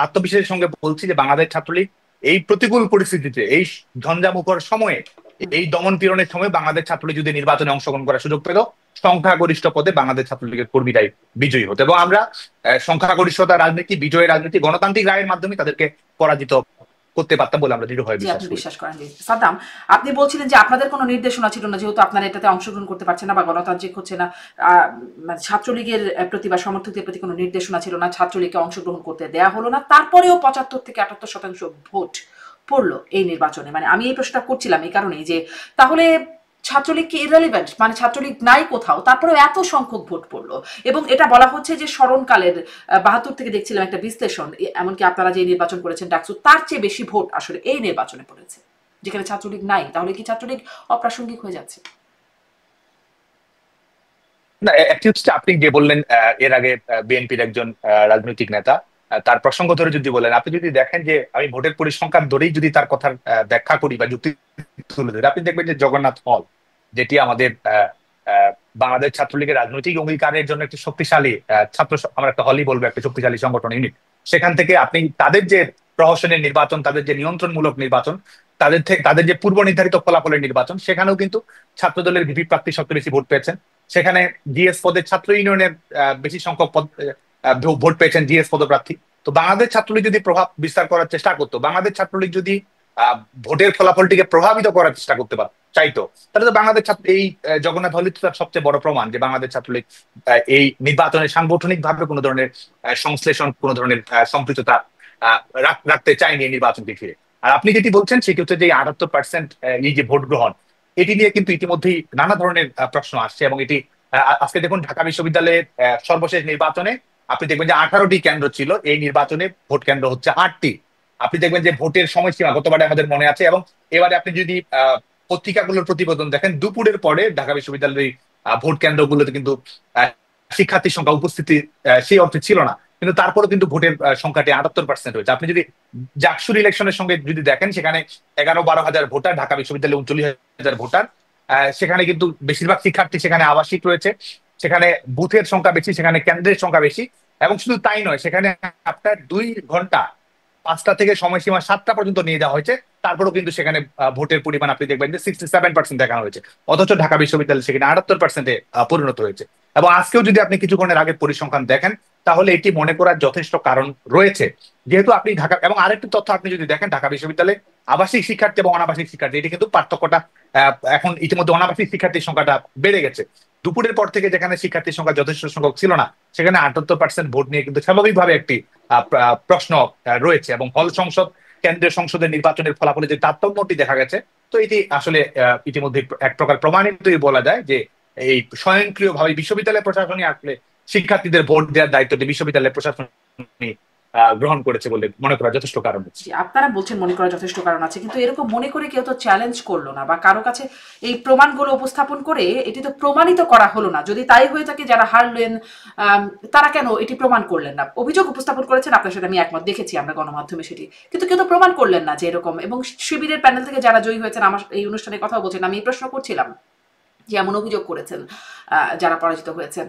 আত্মবিশ্বাসের সঙ্গে বলছি যে বাংলাদেশ ছাত্রলীগ এই প্রতিকূল পরিস্থিতিতে, এই ঝঞ্ঝামুখর সময়ে, এই দমন পীড়নের সময় বাংলাদেশ ছাত্রলীগ যদি নির্বাচনে অংশগ্রহণ করার সুযোগ পেল, সংখ্যাগরিষ্ঠ পদে বাংলাদেশ ছাত্রলীগের কর্মীরাই বিজয়ী হতো। এবং আমরা সংখ্যাগরিষ্ঠতা রাজনীতি, বিজয়ের রাজনীতি, গণতান্ত্রিক রায়ের মাধ্যমে তাদেরকে পরাজিত করতে পারতাম বলে আমরা দৃঢ়ভাবে বিশ্বাস করেন। সাদ্দাম, আপনি বলছিলেন যে আপনাদের কোনো নির্দেশনা ছিল না, যেহেতু আপনারা এটাতে অংশগ্রহণ করতে পারছেন না বা গণতান্ত্রিক হচ্ছে না, ছাত্রলীগের প্রতি বা সমর্থকদের প্রতি কোনো নির্দেশনা ছিল না, ছাত্রলীগকে অংশগ্রহণ করতে দেয়া হলো না, তারপরেও 75 থেকে 78% ভোট পড়লো এই নির্বাচনে। মানে আমি এই প্রশ্নটা করছিলাম এই কারণেই যে তাহলে ছাত্রলীগ কি ইররেলিভেন্ট, মানে ছাত্রলীগ নাই কোথাও, তারপরেও এত সংখ্যক ভোট পড়লো। এবং এটা বলা হচ্ছে যে স্মরণকালের 72 থেকে দেখছিলাম একটা বিশ্লেষণ, এমনকি আপনারা যে নির্বাচন করেছেন ডাকসু, তার চেয়ে বেশি ভোট আসলে এই নির্বাচনে পড়েছে, যেখানে ছাত্রলীগ নাই। তাহলে কি ছাত্রলীগ অপ্রাসঙ্গিক হয়ে যাচ্ছে? না, একটি হচ্ছে আপনি যে বললেন এর আগে বিএনপির একজন রাজনৈতিক নেতা, তার প্রসঙ্গ ধরে যদি বলেন, আপনি যদি দেখেন যে আমি ভোটের পরিসংখ্যান ধরেই যদি তার কথার ব্যাখ্যা করি বা যুক্তি তুলে ধরি, আপনি দেখবেন যে জগন্নাথ হল, যেটি আমাদের বাংলাদেশ ছাত্রলীগের রাজনৈতিক অঙ্গীকারের জন্য একটি শক্তিশালী আমরা একটা হলই বলবো, একটা শক্তিশালী সংগঠন ইউনিট, সেখান থেকে আপনি তাদের যে প্রহসনের নির্বাচন, তাদের যে নিয়ন্ত্রণমূলক নির্বাচন, তাদের যে পূর্ব নির্ধারিত ফলাফলের নির্বাচন, সেখানেও কিন্তু ছাত্রদলের ভিপি প্রার্থী সবচেয়ে বেশি ভোট পেয়েছেন। সেখানে জিএস পদে ছাত্র ইউনিয়নের বেশি সংখ্যক ভোট পেয়েছেন জিএস পদপ্রার্থী। তো বাংলাদেশ ছাত্রলীগ যদি প্রভাব বিস্তার করার চেষ্টা করতো, বাংলাদেশ ছাত্রলীগ যদি ভোটের ফলাফলটিকে প্রভাবিত করার চেষ্টা করতে চাইতো, তাহলে তো বাংলাদেশ ছাত্র এই জগন্নাথ হল তার সবচেয়ে বড় প্রমাণ যে বাংলাদেশ ছাত্রলীগ এই নির্বাচনে সাংগঠনিক ভাবে কোনো ধরনের সংশ্লেষণ, কোনো ধরনের সম্পৃক্ততা রাখতে চায়নি এই নির্বাচনকে ঘিরে। আর আপনি যেটি বলছেন সেটি হচ্ছে যে 78% এই যে ভোট গ্রহণ, এটি নিয়ে কিন্তু ইতিমধ্যেই নানা ধরনের প্রশ্ন আসছে। এবং এটি আজকে দেখুন ঢাকা বিশ্ববিদ্যালয়ের সর্বশেষ নির্বাচনে আপনি দেখবেন যে 18টি কেন্দ্র ছিল, এই নির্বাচনে ভোট কেন্দ্র হচ্ছে 8টি। আপনি দেখবেন যে ভোটের সময়সীমা গতবারে আমাদের মনে আছে, এবং এবারে আপনি যদি পত্রিকাগুলোর প্রতিবেদন দেখেন, দুপুরের পরে ঢাকা বিশ্ববিদ্যালয়ের ভোট কেন্দ্রগুলোতে কিন্তু শিক্ষার্থীর সংখ্যা, উপস্থিতি সেই অর্থে ছিল না, কিন্তু তারপরে কিন্তু ভোটের সংখ্যাটি 78% হয়েছে। আপনি যদি জাকসুর ইলেকশনের সঙ্গে যদি দেখেন, সেখানে 11-12 হাজার ভোটার, ঢাকা বিশ্ববিদ্যালয়ে 39,000 ভোটার, সেখানে কিন্তু বেশিরভাগ শিক্ষার্থী সেখানে আবাসিক রয়েছে, সেখানে বুথের সংখ্যা বেশি, সেখানে কেন্দ্রের সংখ্যা বেশি। এবং শুধু তাই নয়, সেখানে আপনার 2 ঘন্টা 5টা থেকে সময়সীমা 7টা পর্যন্ত নিয়ে যাওয়া হয়েছে, তারপরেও কিন্তু সেখানে ভোটের পরিমাণ আপনি দেখবেন যে 67% দেখানো হয়েছে, অথচ ঢাকা বিশ্ববিদ্যালয় সেখানে 78%-এ পরিণত হয়েছে। এবং আজকেও যদি আপনি কিছুক্ষণের আগে পরিসংখ্যান দেখেন, তাহলে এটি মনে করার যথেষ্ট কারণ রয়েছে, যেহেতু আপনি ঢাকা, এবং আরেকটি তথ্য আপনি যদি দেখেন, ঢাকা বিশ্ববিদ্যালয়ে আবাসিক শিক্ষার্থী এবং অনাবাসিক শিক্ষার্থী, এটি কিন্তু পার্থক্যটা এখন ইতিমধ্যে অনাবাসিক শিক্ষার্থীর সংখ্যাটা বেড়ে গেছে। দুপুরের পর থেকে যেখানে শিক্ষার্থীর সংখ্যা যথেষ্ট সংখ্যক ছিল না, সেখানে 78% ভোট নিয়ে কিন্তু স্বাভাবিকভাবে একটি প্রশ্ন রয়েছে। এবং হল সংসদ, কেন্দ্রীয় সংসদের নির্বাচনের ফলাফলে যে তারতম্যটি দেখা গেছে, তো এটি আসলে ইতিমধ্যে এক প্রকার প্রমাণিতই বলা যায় যে এই স্বয়ংক্রিয়ভাবে বিশ্ববিদ্যালয় প্রশাসনই আসলে শিক্ষার্থীদের ভোট দেওয়ার দায়িত্বটি বিশ্ববিদ্যালয় প্রশাসন গ্রহণ করেছে বলে মনে করা যথেষ্ট কারণ আছে। আপনারা বলছেন মনে করার যথেষ্ট কারণ আছে, কিন্তু এরকম মনে করে কেউ তো চ্যালেঞ্জ করলো না বা কারো কাছে এই প্রমাণগুলো উপস্থাপন করে এটি তো প্রমাণিত করা হলো না। যদি তাই হয়ে থাকে, যারা হারলেন তারা কেন এটি প্রমাণ করলেন না? অভিযোগ উপস্থাপন করেছেন, আপনার সাথে আমি একমত, দেখেছি আমরা গণমাধ্যমে সেটি, কিন্তু কেউ তো প্রমাণ করলেন না যে এরকম। এবং শিবিরের প্যানেল থেকে যারা জয়ী হয়েছেন, আমার এই অনুষ্ঠানে কথা বলছেন, আমি এই প্রশ্ন করছিলাম যে এমন অভিযোগ করেছেন যারা পরাজিত হয়েছেন,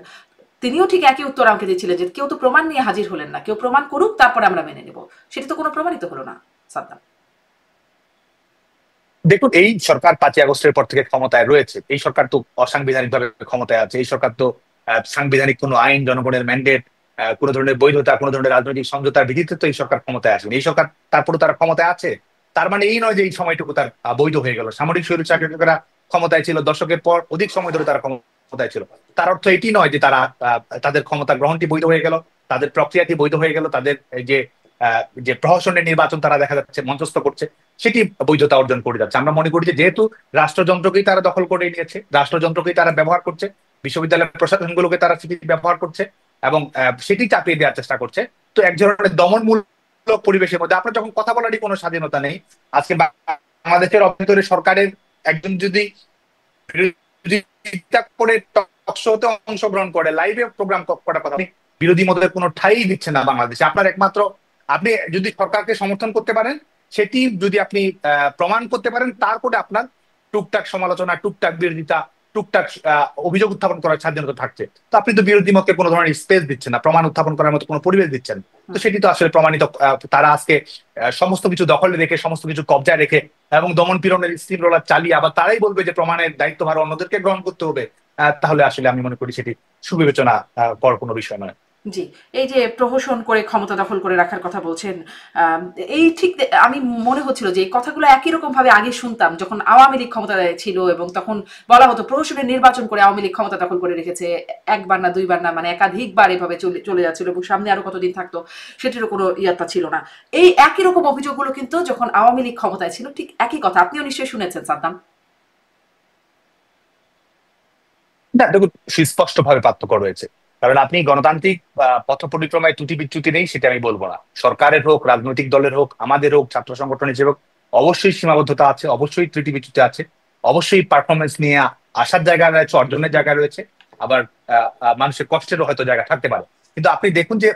তিনিও ঠিক একই উত্তর আমাকে দিচ্ছিলেন যে কেউ তো প্রমাণ নিয়ে হাজির হলেন না, কেউ প্রমাণ করুক তারপরে আমরা মেনে নেব। সেটা তো কোনো প্রমাণিত হলো না সাদ্দাম। দেখুন, এই সরকার 5ই আগস্টের পর থেকে ক্ষমতায় রয়েছে। এই সরকার তো অসাংবিধানিক ভাবে ক্ষমতায় আছে। এই সরকার তো সাংবিধানিক কোনো আইন, জনগণের ম্যান্ডেট, কোনো ধরনের বৈধতা, কোনো ধরনের রাজনৈতিক সমঝোতার ভিত্তিতে তো এই সরকার ক্ষমতায় আসেনি। এই সরকার তারপরে তারা ক্ষমতায় আছে, তার মানে এই নয় যে এই সময়টুকু তার বৈধ হয়ে গেল। সামরিক স্বৈরশাসকেরা ক্ষমতায় ছিল দশকের পর অধিক সময় ধরে, তারা ক্ষমতায় ছিল। তার অর্থ এটি নয় যে তারা তাদের ক্ষমতা গ্রহণটি বৈধ হয়ে গেল, তাদের প্রক্রিয়াটি বৈধ হয়ে গেল, তাদের যে যে প্রহসনের নির্বাচন তারা দেখা যাচ্ছে মঞ্চস্থ করছে সেটি বৈধতা অর্জন করে যাচ্ছে। আমরা মনে করি যে যেহেতু রাষ্ট্রযন্ত্রকেই তারা দখল করে নিয়েছে, রাষ্ট্রযন্ত্রকেই তারা ব্যবহার করছে, বিশ্ববিদ্যালয় প্রশাসনগুলোকে তারা সেটি ব্যবহার করছে এবং সেটি চাপিয়ে দেওয়ার চেষ্টা করছে। তো এক ধরনের দমনমূলক পরিবেশের মধ্যে আপনার যখন কথা বলারই কোনো স্বাধীনতা নেই, আজকে বাংলাদেশের অভ্যন্তরে সরকারের একজন যদি বিরোধিতা করে টক শোতে অংশগ্রহণ করে, লাইভে প্রোগ্রাম করার কথা, বিরোধী মতের কোনো ঠাই দিচ্ছে না বাংলাদেশে। আপনার একমাত্র, আপনি যদি সরকারকে সমর্থন করতে পারেন, সেটি যদি আপনি প্রমাণ করতে পারেন, তারপরে আপনার টুকটাক সমালোচনা, টুকটাক বিরোধিতা, টুকটাক অভিযোগ উত্থাপন করার স্বাধীনতা থাকছে। তো আপনি তো বিরোধী মতকে কোনো ধরনের স্পেস দিচ্ছেন না, প্রমাণ উত্থাপন করার মতো কোনো পরিবেশ দিচ্ছেন। তো সেটি তো আসলে প্রমাণিত। তারা আজকে সমস্ত কিছু দখলে রেখে, সমস্ত কিছু কবজায় রেখে এবং দমন পীড়নের স্টিম রোলার চালিয়ে আবার তারাই বলবে যে প্রমাণের দায়িত্বভার অন্যদেরকে গ্রহণ করতে হবে। তাহলে আসলে আমি মনে করি সেটি সুবিবেচনা করার কোনো বিষয় নয়। জি, এই যে প্রহসন করে ক্ষমতা দখল করে রাখার কথা বলছেন, এই ঠিক আমি মনে হচ্ছিল যে এই কথাগুলো একই রকম ভাবে আগে শুনতাম যখন আওয়ামী লীগ ক্ষমতায় ছিল, এবং তখন বলা হতো প্রহসনের নির্বাচন করে আওয়ামী লীগ ক্ষমতা দখল করে রেখেছে। একবার না দুইবার না, মানে একাধিকবার এভাবে চলে যাচ্ছিল, এবং সামনে আরো কতদিন থাকতো সেটিরও কোনো ইয়াত্তা ছিল না। এই একই রকম অভিযোগগুলো কিন্তু যখন আওয়ামী লীগ ক্ষমতায় ছিল, ঠিক একই কথা আপনিও নিশ্চয়ই শুনেছেন সাদ্দাম। না, দেখুন, সুস্পষ্ট ভাবে পার্থক্য রয়েছে। কারণ আপনি গণতান্ত্রিক পথ পরিক্রমায় ত্রুটি বিচ্যুতি নেই সেটা আমি বলবো না। সরকারের হোক, রাজনৈতিক দলের হোক, আমাদের হোক, ছাত্র সংগঠন হিসেবে হোক, অবশ্যই সীমাবদ্ধতা আছে, অবশ্যই ত্রুটি বিচ্যুতি আছে, অবশ্যই পারফরমেন্স নিয়ে আসার জায়গা রয়েছে, অর্জনের জায়গা রয়েছে, আবার মানুষের কষ্টেরও হয়তো জায়গা থাকতে পারে। কিন্তু আপনি দেখুন যে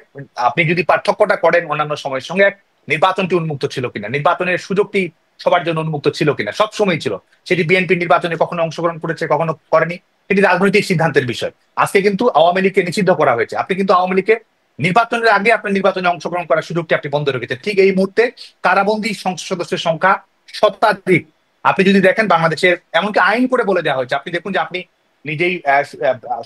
আপনি যদি পার্থক্যটা করেন অন্যান্য সময়ের সঙ্গে, এক, নির্বাচনটি উন্মুক্ত ছিল কিনা, নির্বাচনের সুযোগটি সবার জন্য উন্মুক্ত ছিল কিনা, সব সময় ছিল। সেটি বিএনপি নির্বাচনে কখনো অংশগ্রহণ করেছে, কখনো করেনি, এটি রাজনৈতিক সিদ্ধান্তের বিষয়। আজকে কিন্তু আওয়ামী লীগকে নিষিদ্ধ করা হয়েছে। আপনি কিন্তু আওয়ামী লীগকে নির্বাচনের আগে আপনার নির্বাচনে অংশগ্রহণ করার সুযোগটি আপনি বন্ধ রেখেছেন। ঠিক এই মুহূর্তে কারাবন্দী সংসদ সদস্যের সংখ্যা শতাধিক। আপনি যদি দেখেন বাংলাদেশের, এমনকি আইন করে বলে দেওয়া হয়েছে, আপনি দেখুন যে আপনি নিজেই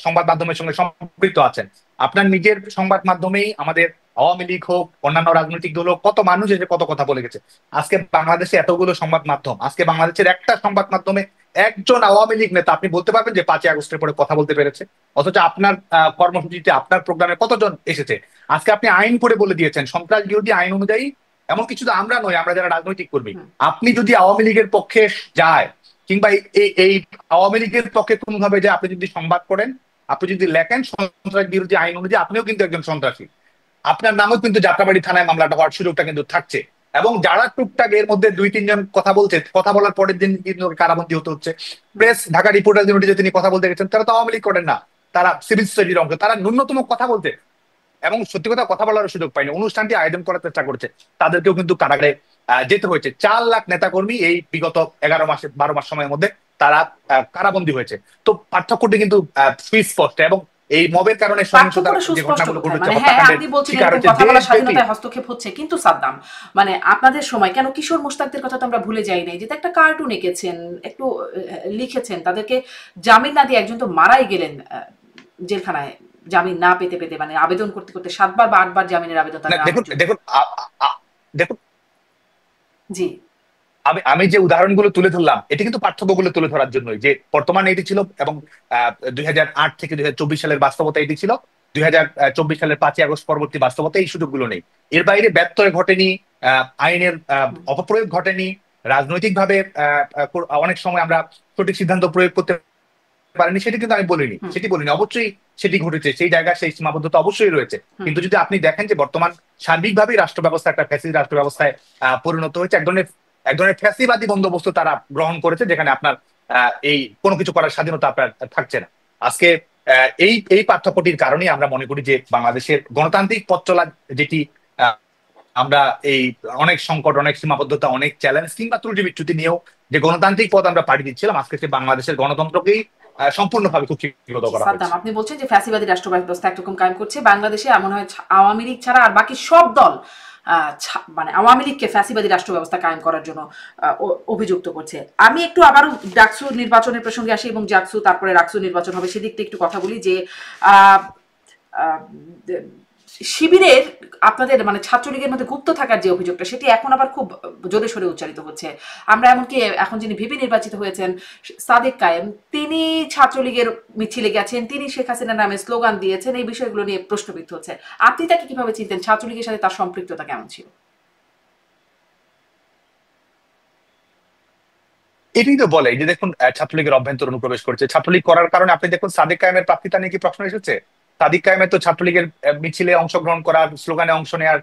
সংবাদ মাধ্যমের সঙ্গে সম্পৃক্ত আছেন, আপনার নিজের সংবাদ মাধ্যমেই আমাদের আওয়ামী লীগ হোক, অন্যান্য রাজনৈতিক দল হোক, কত মানুষ এসে কত কথা বলে গেছে। আজকে বাংলাদেশে এতগুলো সংবাদ মাধ্যম, আজকে বাংলাদেশের একটা সংবাদ মাধ্যমে একজন আওয়ামী লীগ নেতা আপনি বলতে পারবেন যে 5ই আগস্টের পরে কথা বলতে পেরেছে? অথচ আপনার কর্মসূচিতে, আপনার প্রোগ্রামে কতজন এসেছে? আজকে আপনি আইন করে বলে দিয়েছেন সন্ত্রাস বিরোধী আইন অনুযায়ী, এমন কিছু তো আমরা নয়, আমরা যারা রাজনৈতিক কর্মী, আপনি যদি আওয়ামী লীগের পক্ষে যায়, কিংবা এই আওয়ামী লীগের পক্ষে কোনোভাবে যে আপনি যদি সংবাদ করেন, আপনি যদি লেখেন সন্ত্রাস বিরোধী আইন অনুযায়ী, আপনিও কিন্তু একজন সন্ত্রাসী। আপনার নামও কিন্তু যাত্রাবাড়ি থানায় মামলাটা হওয়ার সুযোগটা কিন্তু থাকছে। এবং যারা টুকটাক এর মধ্যে দুই তিনজন কথা বলছে, কথা বলার পরের দিন কিন্তু কারাবন্দী হতে হচ্ছে। প্রেস, ঢাকা রিপোর্টার ইউনিটিতে তিনি কথা বলতে গেছেন, তারা তো আওয়ামী লীগ করেন না, তারা সিভিল সোসাইটির অংশ, তারা ন্যূনতম কথা বলতে এবং সত্যি কথা বলার সুযোগ পায়নি, অনুষ্ঠানটি আয়োজন করার চেষ্টা করছে, তাদেরকেও কিন্তু কারাগারে যেতে হয়েছে। 4 লাখ নেতাকর্মী এই বিগত 11 মাস 12 মাস সময়ের মধ্যে তারা কারাবন্দী হয়েছে। তো পার্থক্যটি কিন্তু সুস্পষ্ট। এবং এই মবের কারণে সহিংসতার যে ঘটনাগুলো ঘটেছে, হত্যাকাণ্ডের শিকার হচ্ছে, কথা বলার স্বাধীনতায় হস্তক্ষেপ হচ্ছে। কিন্তু সাদ্দাম, মানে আপনাদের সময় কেন কিশোর মোশতাকদের কথা তো আমরা ভুলে যাই নাই, যে একটা কার্টুন এঁকেছেন, একটু লিখেছেন, তাদেরকে জামিন না দিয়ে একজন তো মারাই গেলেন জেলখানায় জামিন না পেতে পেতে, মানে আবেদন করতে করতে 7বার বা 8বার জামিনের আবেদন। দেখুন দেখুন দেখুন জি, আমি যে উদাহরণগুলো তুলে ধরলাম, এটি কিন্তু পার্থক্যগুলো তুলে ধরার জন্যই, যে বর্তমানে এটি ছিল এবং 2008 থেকে 2024 সালের বাস্তবতা এটি ছিল, 2024 সালের 5ই আগস্ট পরবর্তী বাস্তবতা এই সুযোগগুলো নেই। এর বাইরে ব্যত্যয় ঘটেনি, আইনের অপপ্রয়োগ ঘটেনি, রাজনৈতিকভাবে অনেক সময় আমরা সঠিক সিদ্ধান্ত প্রয়োগ করতে পারেনি সেটি কিন্তু আমি বলিনি, সেটি বলিনি, অবশ্যই সেটি ঘটেছে, সেই জায়গায় সেই সীমাবদ্ধতা অবশ্যই রয়েছে। কিন্তু যদি আপনি দেখেন যে বর্তমান সার্বিকভাবেই রাষ্ট্র ব্যবস্থা একটা ফ্যাসিস্ট রাষ্ট্র ব্যবস্থায় পরিণত হয়েছে, এক ধরনের ফ্যাসিবাদী বন্দোবস্ত তারা গ্রহণ করেছে, যেখানে আপনার এই কোনো কিছু করার স্বাধীনতা আপনার থাকছে না। আজকে এই এই পার্থক্যটির কারণেই আমরা মনে করি যে বাংলাদেশের গণতান্ত্রিক পথ চলা যেটি আমরা এই অনেক সংকট, অনেক সীমাবদ্ধতা, অনেক চ্যালেঞ্জ কিংবা ত্রুটি বিচ্যুতি নিয়েও যে গণতান্ত্রিক পথ আমরা পাড়ি দিচ্ছিলাম, আজকে সে বাংলাদেশের গণতন্ত্রকেই সম্পূর্ণভাবে কুক্ষিগত করা হয়েছে। সাদ্দাম, আপনি বলছেন যে ফ্যাসিবাদী রাষ্ট্র ব্যবস্থা একরকম কায়েম করছে বাংলাদেশে, এমন হয় আওয়ামী লীগ ছাড়া আর বাকি সব দল মানে আওয়ামী লীগকে ফ্যাসিবাদী রাষ্ট্র ব্যবস্থা কায়েম করার জন্য অভিযুক্ত করছে। আমি একটু আবারও ডাকসু নির্বাচনের প্রসঙ্গে আসি এবং জাকসু তারপরে রাকসু নির্বাচন হবে সেদিক থেকে একটু কথা বলি যে শিবিরের আপনাদের মানে ছাত্রলীগের মধ্যে গুপ্ত থাকার যে অভিযোগটা সেটি এখন আবার খুব জোরে সোরে উচ্চারিত হচ্ছে। আমরা এমনকি এখন যিনি ভিপি নির্বাচিত হয়েছেন সাদেক কায়েম, তিনি ছাত্রলীগের মিছিলে গেছেন, তিনি শেখ হাসিনার নামে স্লোগান দিয়েছেন, এই বিষয়গুলো নিয়ে প্রশ্নবিদ্ধ হচ্ছে। আপনি তাকে কিভাবে চিনতেন? ছাত্রলীগের সাথে তার সম্পৃক্ততা কেমন ছিল? এটাই তো বলে যে দেখুন ছাত্রলীগের অভ্যন্তর অনুপ্রবেশ করছে, ছাত্রলীগ করার কারণে আপনি দেখুন সাদেক কায়েমের প্রার্থিতা নিয়ে কি প্রশ্ন এসেছে? সাদিক কায়েমের তো ছাত্রলীগের মিছিলে অংশগ্রহণ করার, স্লোগানে অংশ নেওয়ার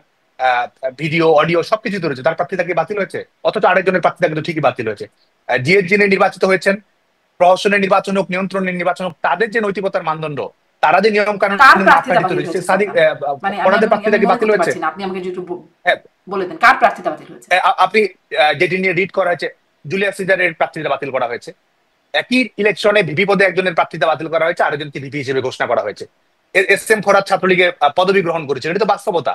ভিডিও, অডিও সবকিছু রয়েছে, তার প্রার্থিতা কি বাতিল হয়েছে? অথচ আরেকজনের প্রার্থিতা কিন্তু ঠিকই বাতিল হয়েছে। জিএস যিনি নির্বাচিত হয়েছেন, প্রহসনের নির্বাচন হোক, নিয়ন্ত্রণের নির্বাচন হোক, তাদের যে নৈতিকতার মানদণ্ড, তারা যে নিয়ম কানুন সাদিক ওনাদের প্রার্থিতা কি বাতিল হয়েছে? আপনি আমাকে একটু বলে দেন কার প্রার্থিতা বাতিল হয়েছে? আপনি যেটি নিয়ে রিড করা হয়েছে, জুলিয়াস সিজারের প্রার্থিতা বাতিল করা হয়েছে। একই ইলেকশনে ভিপি পদে একজনের প্রার্থিতা বাতিল করা হয়েছে, আরেকজনকে ভিপি হিসেবে ঘোষণা করা হয়েছে। এস এম ফরহাদ ছাত্রলীগে পদবি গ্রহণ করেছেন, এটা তো বাস্তবতা।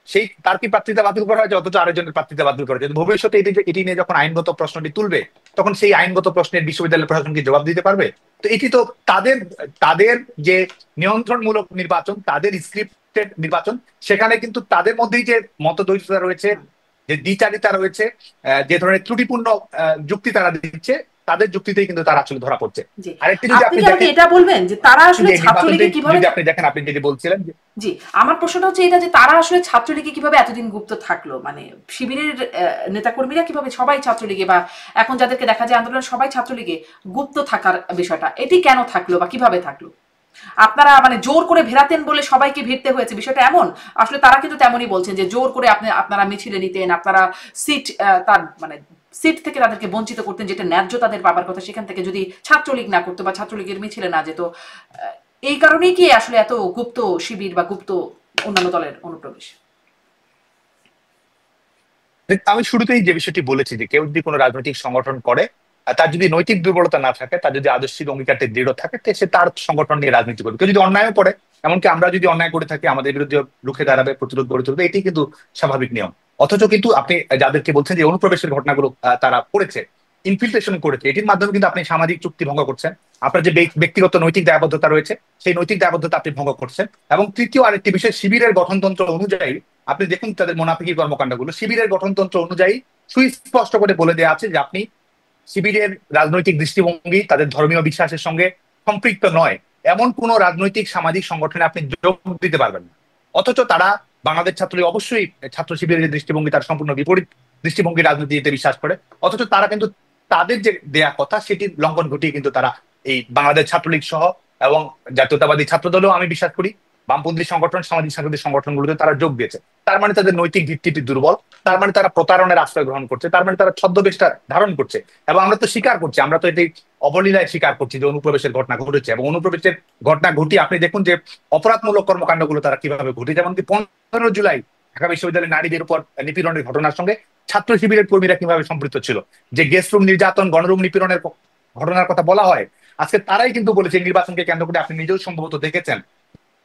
সেই তার কি প্রার্থিতা বাতিল করা হয়েছে, অথচ আরেকজনের প্রার্থিতা বাতিল করা হয়েছে। ভবিষ্যতে এটি নিয়ে যখন আইনগত প্রশ্নটি তুলবে, তখন সেই আইনগত প্রশ্নের বিশ্ববিদ্যালয় প্রশাসন কি জবাব দিতে পারবে? তো এটি তো তাদের তাদের যে নিয়ন্ত্রণমূলক নির্বাচন, তাদের স্ক্রিপ্টেড নির্বাচন, সেখানে কিন্তু তাদের মধ্যেই যে মতদ্বৈততা রয়েছে, যে দ্বিচারিতা রয়েছে, যে ধরনের ত্রুটিপূর্ণ যুক্তি তারা দিচ্ছে, তাদের যুক্তিতেই কিন্তু তারা আসলে ধরা পড়ছে। আরেকটি যদি আপনি দেখেন, এটা বলবেন যে তারা আসলে ছাত্রলীগে কিভাবে, আপনি দেখেন, আপনি যেটি বলছিলেন, জি আমার প্রশ্নটা হচ্ছে এটা যে তারা আসলে ছাত্রলীগে কিভাবে এতদিন গুপ্ত থাকলো, মানে শিবিরের নেতাকর্মীরা কিভাবে সবাই ছাত্রলীগে বা এখন যাদেরকে দেখা যায় আন্দোলন সবাই ছাত্রলীগে গুপ্ত থাকার বিষয়টা, এটি কেন থাকলো বা কিভাবে থাকলো? আপনারা মানে জোর করে ভেরাতেন বলে সবাইকে ভিড়তে হয়েছে, বিষয়টা এমন? আসলে তারা কিন্তু তেমনই বলছেন যে জোর করে আপনারা মিছিলে নিতেন, আপনারা সিট তার মানে সিট থেকে তাদেরকে বঞ্চিত করতেন, যেটা ন্যায্য তাদের পাবার কথা, সেখান থেকে যদি ছাত্রলীগ না করতো বা ছাত্রলীগের মিছিলে না যেত। এই কারণেই কি আসলে এত গুপ্ত শিবির বা গুপ্ত অন্যান্য দলের অনুপ্রবেশ? আমি শুরুতেই যে বিষয়টি বলেছি যে কেউ যদি কোনো রাজনৈতিক সংগঠন করে, তার যদি নৈতিক দুর্বলতা না থাকে, তার যদি আদর্শিক অঙ্গীকারটি দৃঢ় থাকে, সে তার সংগঠন নিয়ে রাজনীতি করবে। কেউ যদি অন্যায়ও করে, এমনকি আমরা যদি অন্যায় করে থাকি, আমাদের বিরুদ্ধে রুখে দাঁড়াবে, প্রতিরোধ গড়ে তুলবে, এটি কিন্তু স্বাভাবিক নিয়ম। অথচ কিন্তু আপনি যাদেরকে বলছেন যে অনুপ্রবেশের ঘটনাগুলো তারা করেছে, ইনফিলট্রেশন করেছে, এটির মাধ্যমে কিন্তু আপনি সামাজিক চুক্তি ভঙ্গ করছেন, আপনার যে ব্যক্তিগত নৈতিক দায়বদ্ধতা রয়েছে সেই নৈতিক দায়বদ্ধতা আপনি ভঙ্গ করছেন। এবং তৃতীয় আরেকটি বিষয়, শিবিরের গঠনতন্ত্র অনুযায়ী আপনি দেখুন তাদের মুনাফিকি কর্মকাণ্ডগুলো, শিবিরের গঠনতন্ত্র অনুযায়ী সুস্পষ্ট করে বলে দেওয়া আছে যে আপনি শিবিরের রাজনৈতিক দৃষ্টিভঙ্গি তাদের ধর্মীয় বিশ্বাসের সঙ্গে সম্পৃক্ত নয় এমন কোন রাজনৈতিক সামাজিক সংগঠনে আপনি যোগ দিতে পারবেন না। অথচ তারা বাংলাদেশ ছাত্রলীগ অবশ্যই ছাত্র শিবিরের যে দৃষ্টিভঙ্গি তার সম্পূর্ণ বিপরীত দৃষ্টিভঙ্গি রাজনীতিতে বিশ্বাস করে, অথচ তারা কিন্তু তাদের যে দেয়া কথা সেটির লঙ্ঘন ঘটিয়ে কিন্তু তারা এই বাংলাদেশ ছাত্রলীগ সহ এবং জাতীয়তাবাদী ছাত্র দলেও আমি বিশ্বাস করি বামপন্থী সংগঠন, সামাজিক সাংস্কৃতিক সংগঠনগুলোতে তারা যোগ দিয়েছে। তার মানে তাদের নৈতিক ভিত্তিটি দুর্বল, তার মানে তারা প্রতারণের আশ্রয় গ্রহণ করছে, তার মানে তারা ছদ্মবেশটা ধারণ করছে। এবং আমরা তো স্বীকার করছি, আমরা তো এটি অবলীলায় স্বীকার করছি যে অনুপ্রবেশের ঘটনা ঘটেছে, এবং অনুপ্রবেশের ঘটনা ঘটিয়ে আপনি দেখুন যে অপরাধমূলক কর্মকাণ্ডগুলো তারা কিভাবে ঘটে। যেমন 15 জুলাই ঢাকা বিশ্ববিদ্যালয়ের নারীদের উপর নিপীড়নের ঘটনার সঙ্গে ছাত্র শিবিরের কর্মীরা কিভাবে সম্পৃক্ত ছিল, যে গেস্ট রুম নির্যাতন, গণরুম নিপীড়নের ঘটনার কথা বলা হয়, আজকে তারাই কিন্তু বলেছে নির্বাচনকে কেন্দ্র করে, আপনি নিজেও সম্ভবত দেখেছেন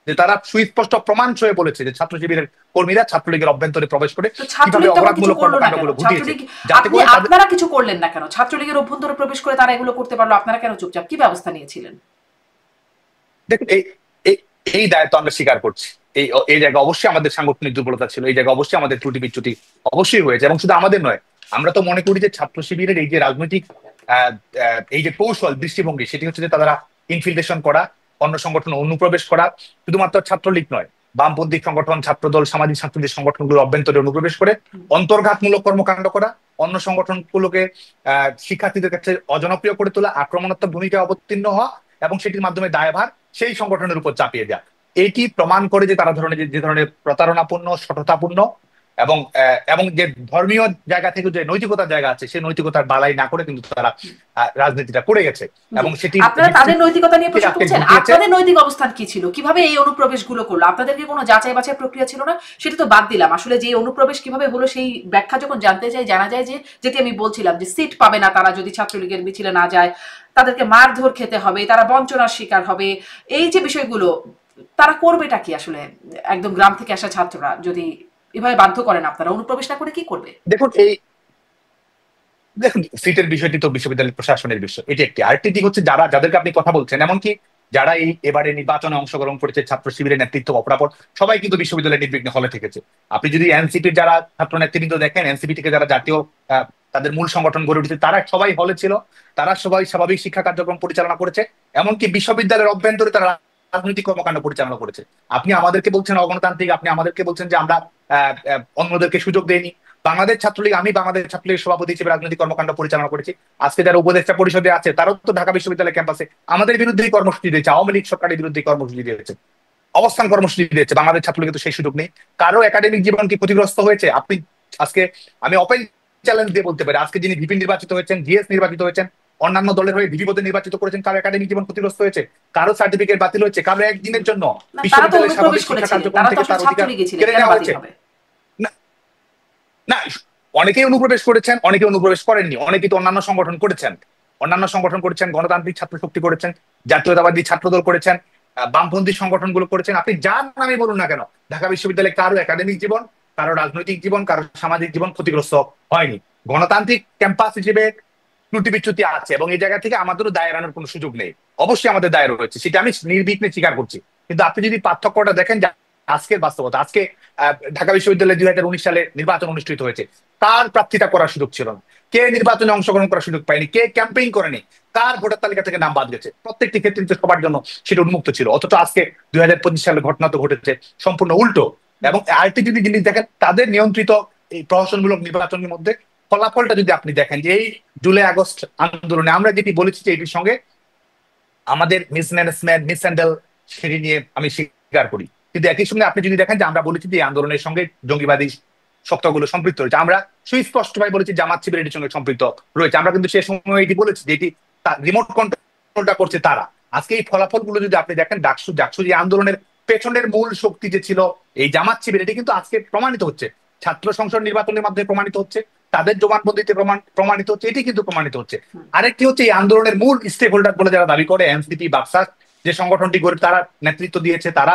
যে তারা সুস্পষ্ট প্রমাণ সয়ে বলেছে যে ছাত্র শিবিরের কর্মীরা ছাত্রলীগের অভ্যন্তরে প্রবেশ করে কিভাবে অপরাধমূলক কর্মকাণ্ডগুলো ঘটিয়েছে। আপনারা কিছু করলেন না কেন? ছাত্রলীগের অভ্যন্তরে প্রবেশ করে তারা এগুলো করতে পারলো, আপনারা কেন চুপচাপ? কি ব্যবস্থা নিয়েছিলেন? দেখুন, এই দায়িত্ব আমরা স্বীকার করছি। এই জায়গায় অবশ্যই আমাদের সাংগঠনিক দুর্বলতা ছিল, এই জায়গায় অবশ্যই আমাদের ত্রুটি বিচ্যুতি অবশ্যই হয়েছে। এবং শুধু আমাদের নয়, আমরা তো মনে করি যে ছাত্র শিবিরের এই যে রাজনৈতিক এই যে কৌশল দৃষ্টিভঙ্গি, সেটি হচ্ছে যে তারা ইনফিলট্রেশন করা, অন্য সংগঠন অনুপ্রবেশ করা, শুধুমাত্র ছাত্রলীগ নয়, বামপন্থী সংগঠন, ছাত্রদল, সামাজিক সাংস্কৃতিক সংগঠনগুলোর অভ্যন্তরে অনুপ্রবেশ করে অন্তর্ঘাতমূলক কর্মকাণ্ড করা, অন্য সংগঠনগুলোকে শিক্ষার্থীদের কাছে অজনপ্রিয় করে তোলা, আক্রমণাত্মক ভূমিকায় অবতীর্ণ হওয়া এবং সেটির মাধ্যমে দায়ভার সেই সংগঠনের উপর চাপিয়ে দেওয়া। এটি প্রমাণ করে যে তারা যে ধরনের প্রতারণাপূর্ণ, সততাপূর্ণ এবং এবং যে ধর্মীয় জায়গা থেকে যে নৈতিকতার জায়গা আছে সেই নৈতিকতার বালাই না করে কিন্তু তারা রাজনীতিটা করে গেছে এবং সেটি আপনারা তাদের নৈতিকতা নিয়ে প্রশ্ন করছেন। আপনাদের নৈতিক অবস্থান কি ছিল, কিভাবে এই অনুপ্রবেশগুলো করলো? আপনাদের কি কোনো যাচাই বাছাই প্রক্রিয়া ছিল না? সেটা তো বাদ দিলাম, আসলে যে অনুপ্রবেশ কিভাবে হলো সেই ব্যাখ্যা যখন জানতে চাই, জানা যায় যে যেটি আমি বলছিলাম যে সিট পাবে না তারা যদি ছাত্রলীগের মিছিলে না যায়, তাদেরকে মারধর খেতে হবে, তারা বঞ্চনার শিকার হবে। এই যে বিষয়গুলো তারা করবেটা কি আসলে? একদম গ্রাম থেকে আসা ছাত্ররা যদি এভাবে বাধ্য করেন আপনারা, অনুপ্রবেশ না করে কি করবে? দেখুন সিটের বিষয়টি তো বিশ্ববিদ্যালয় প্রশাসনের বিষয়, এটি একটি। আরেকটি দিক হচ্ছে যাদেরকে আপনি কথা বলছেন, এমনকি যারা এই এবারে নির্বাচনে অংশগ্রহণ করেছে, ছাত্র শিবিরের নেতৃত্ব অপরাপর সবাই কিন্তু বিশ্ববিদ্যালয়ের নির্বিঘ্নে হলে থেকেছে। আপনি যদি এনসিপির যারা ছাত্র নেতৃবৃন্দ দেখেন, এনসিপি থেকে যারা জাতীয় তাদের মূল সংগঠন গড়ে উঠেছে, তারা সবাই হলে ছিল, তারা সবাই স্বাভাবিক শিক্ষা কার্যক্রম পরিচালনা করেছে, এমনকি বিশ্ববিদ্যালয়ের অভ্যন্তরে তারা রাজনৈতিক কর্মকাণ্ড পরিচালনা করেছে। আপনি আমাদেরকে বলছেন অগণতান্ত্রিক, আপনি আমাদেরকে বলছেন যে আমরা অন্যদেরকে সুযোগ দেইনি। আমি বাংলাদেশ ছাত্রলীগের সভাপতি হিসেবে রাজনৈতিক কর্মকাণ্ড পরিচালনা করেছি। আজকে যারা উপদেষ্টা পরিষদে আছে তারাও তো ঢাকা বিশ্ববিদ্যালয় ক্যাম্পাসে আমাদের বিরুদ্ধেই কর্মসূচি দিয়েছে, আওয়ামী লীগ সরকারের বিরুদ্ধে কর্মসূচি দিয়েছে, অবস্থান কর্মসূচি দিয়েছে। বাংলাদেশ ছাত্রলীগের তো সেই সুযোগ নেই। কারো একাডেমিক জীবন কি ক্ষতিগ্রস্ত হয়েছে? আমি ওপেন চ্যালেঞ্জ দিয়ে বলতে পারি, আজকে যিনি ভিপি নির্বাচিত হয়েছেন, জিএস নির্বাচিত হয়েছেন, অন্যান্য দলের হয়ে ভিপি পদে নির্বাচিত করেছেন, কারো একাডেমিক জীবন ক্ষতিগ্রস্ত হয়েছে? কারো সার্টিফিকেট বাতিল হয়েছে? কারো একদিনের জন্য বিশ্ববিদ্যালয়ের স্বাভাবিক শিক্ষা কার্যক্রম থেকে তার অধিকার কেড়ে নেওয়া হয়েছে? না, অনেকেই অনুপ্রবেশ করেছেন, অনেকে অনুপ্রবেশ করেননি, অনেকেই তো অন্যান্য সংগঠন করেছেন, গণতান্ত্রিক ছাত্র শক্তি করেছেন, জাতীয়তাবাদী ছাত্রদল করেছেন, বামপন্থী সংগঠনগুলো করেছেন। আপনি যার নামে বলুন না কেন, ঢাকা বিশ্ববিদ্যালয়ে কারো একাডেমিক জীবন, কারো রাজনৈতিক জীবন, কারো সামাজিক জীবন ক্ষতিগ্রস্ত হয়নি। গণতান্ত্রিক ক্যাম্পাস হিসেবে ত্রুটি বিচ্যুতি আছে এবং এই জায়গা থেকে আমাদেরও দায় এড়ানোর কোনো সুযোগ নেই। অবশ্যই আমাদের দায় রয়েছে, সেটা আমি নির্বিঘ্নে স্বীকার করছি। কিন্তু আপনি যদি পার্থক্যটা দেখেন, আজকের বাস্তবতা, আজকে ঢাকা বিশ্ববিদ্যালয়ে 2019 সালে নির্বাচন অনুষ্ঠিত হয়েছে, কার প্রার্থিতা করার সুযোগ ছিল না, কে নির্বাচনে অংশগ্রহণ করার সুযোগ পায়নি, কে ক্যাম্পেইন করেনি, কার ভোটার তালিকা থেকে নাম বাদ গেছে, প্রত্যেকটি ক্ষেত্রে সবার জন্য সেটা উন্মুক্ত ছিল। অথচ আজকে 2025 সালের ঘটনা তো ঘটেছে সম্পূর্ণ উল্টো। এবং আরেকটি যদি জিনিস দেখেন, তাদের নিয়ন্ত্রিত এই প্রহসনমূলক নির্বাচনের মধ্যে ফলাফলটা যদি আপনি দেখেন, যে এই জুলাই আগস্ট আন্দোলনে আমরা যেটি বলেছি যে এটির সঙ্গে আমাদের মিসম্যানেজমেন্ট, মিসহ্যান্ডেল, সেটি নিয়ে আমি স্বীকার করি। কিন্তু একই সঙ্গে আপনি যদি দেখেন যে আমরা বলেছি যে এই আন্দোলনের সঙ্গে জঙ্গিবাদী শক্তগুলো সম্পৃক্ত রয়েছে, আমরা সুস্পষ্টভাবে বলেছি জামাত শিবির এটির সঙ্গে সম্পৃক্ত রয়েছে। আমরা কিন্তু সে সময় এটি বলেছি যে এটি রিমোট কন্ট্রোলটা করছে তারা। আজকে এই ফলাফলগুলো যদি আপনি দেখেন, ডাকসু যে আন্দোলনের পেছনের মূল শক্তি যে ছিল এই জামাত শিবির, এটি কিন্তু আজকে প্রমাণিত হচ্ছে, ছাত্র সংসদ নির্বাচনের মাধ্যমে প্রমাণিত হচ্ছে, তাদের জবানবন্দিতে প্রমাণিত হচ্ছে, এটি কিন্তু প্রমাণিত হচ্ছে। আরেকটি হচ্ছে এই আন্দোলনের মূল স্টেক হোল্ডার বলে যারা দাবি করে, এনসিপি, বাকসাস যে সংগঠনটি গড়ে তারা নেতৃত্ব দিয়েছে, তারা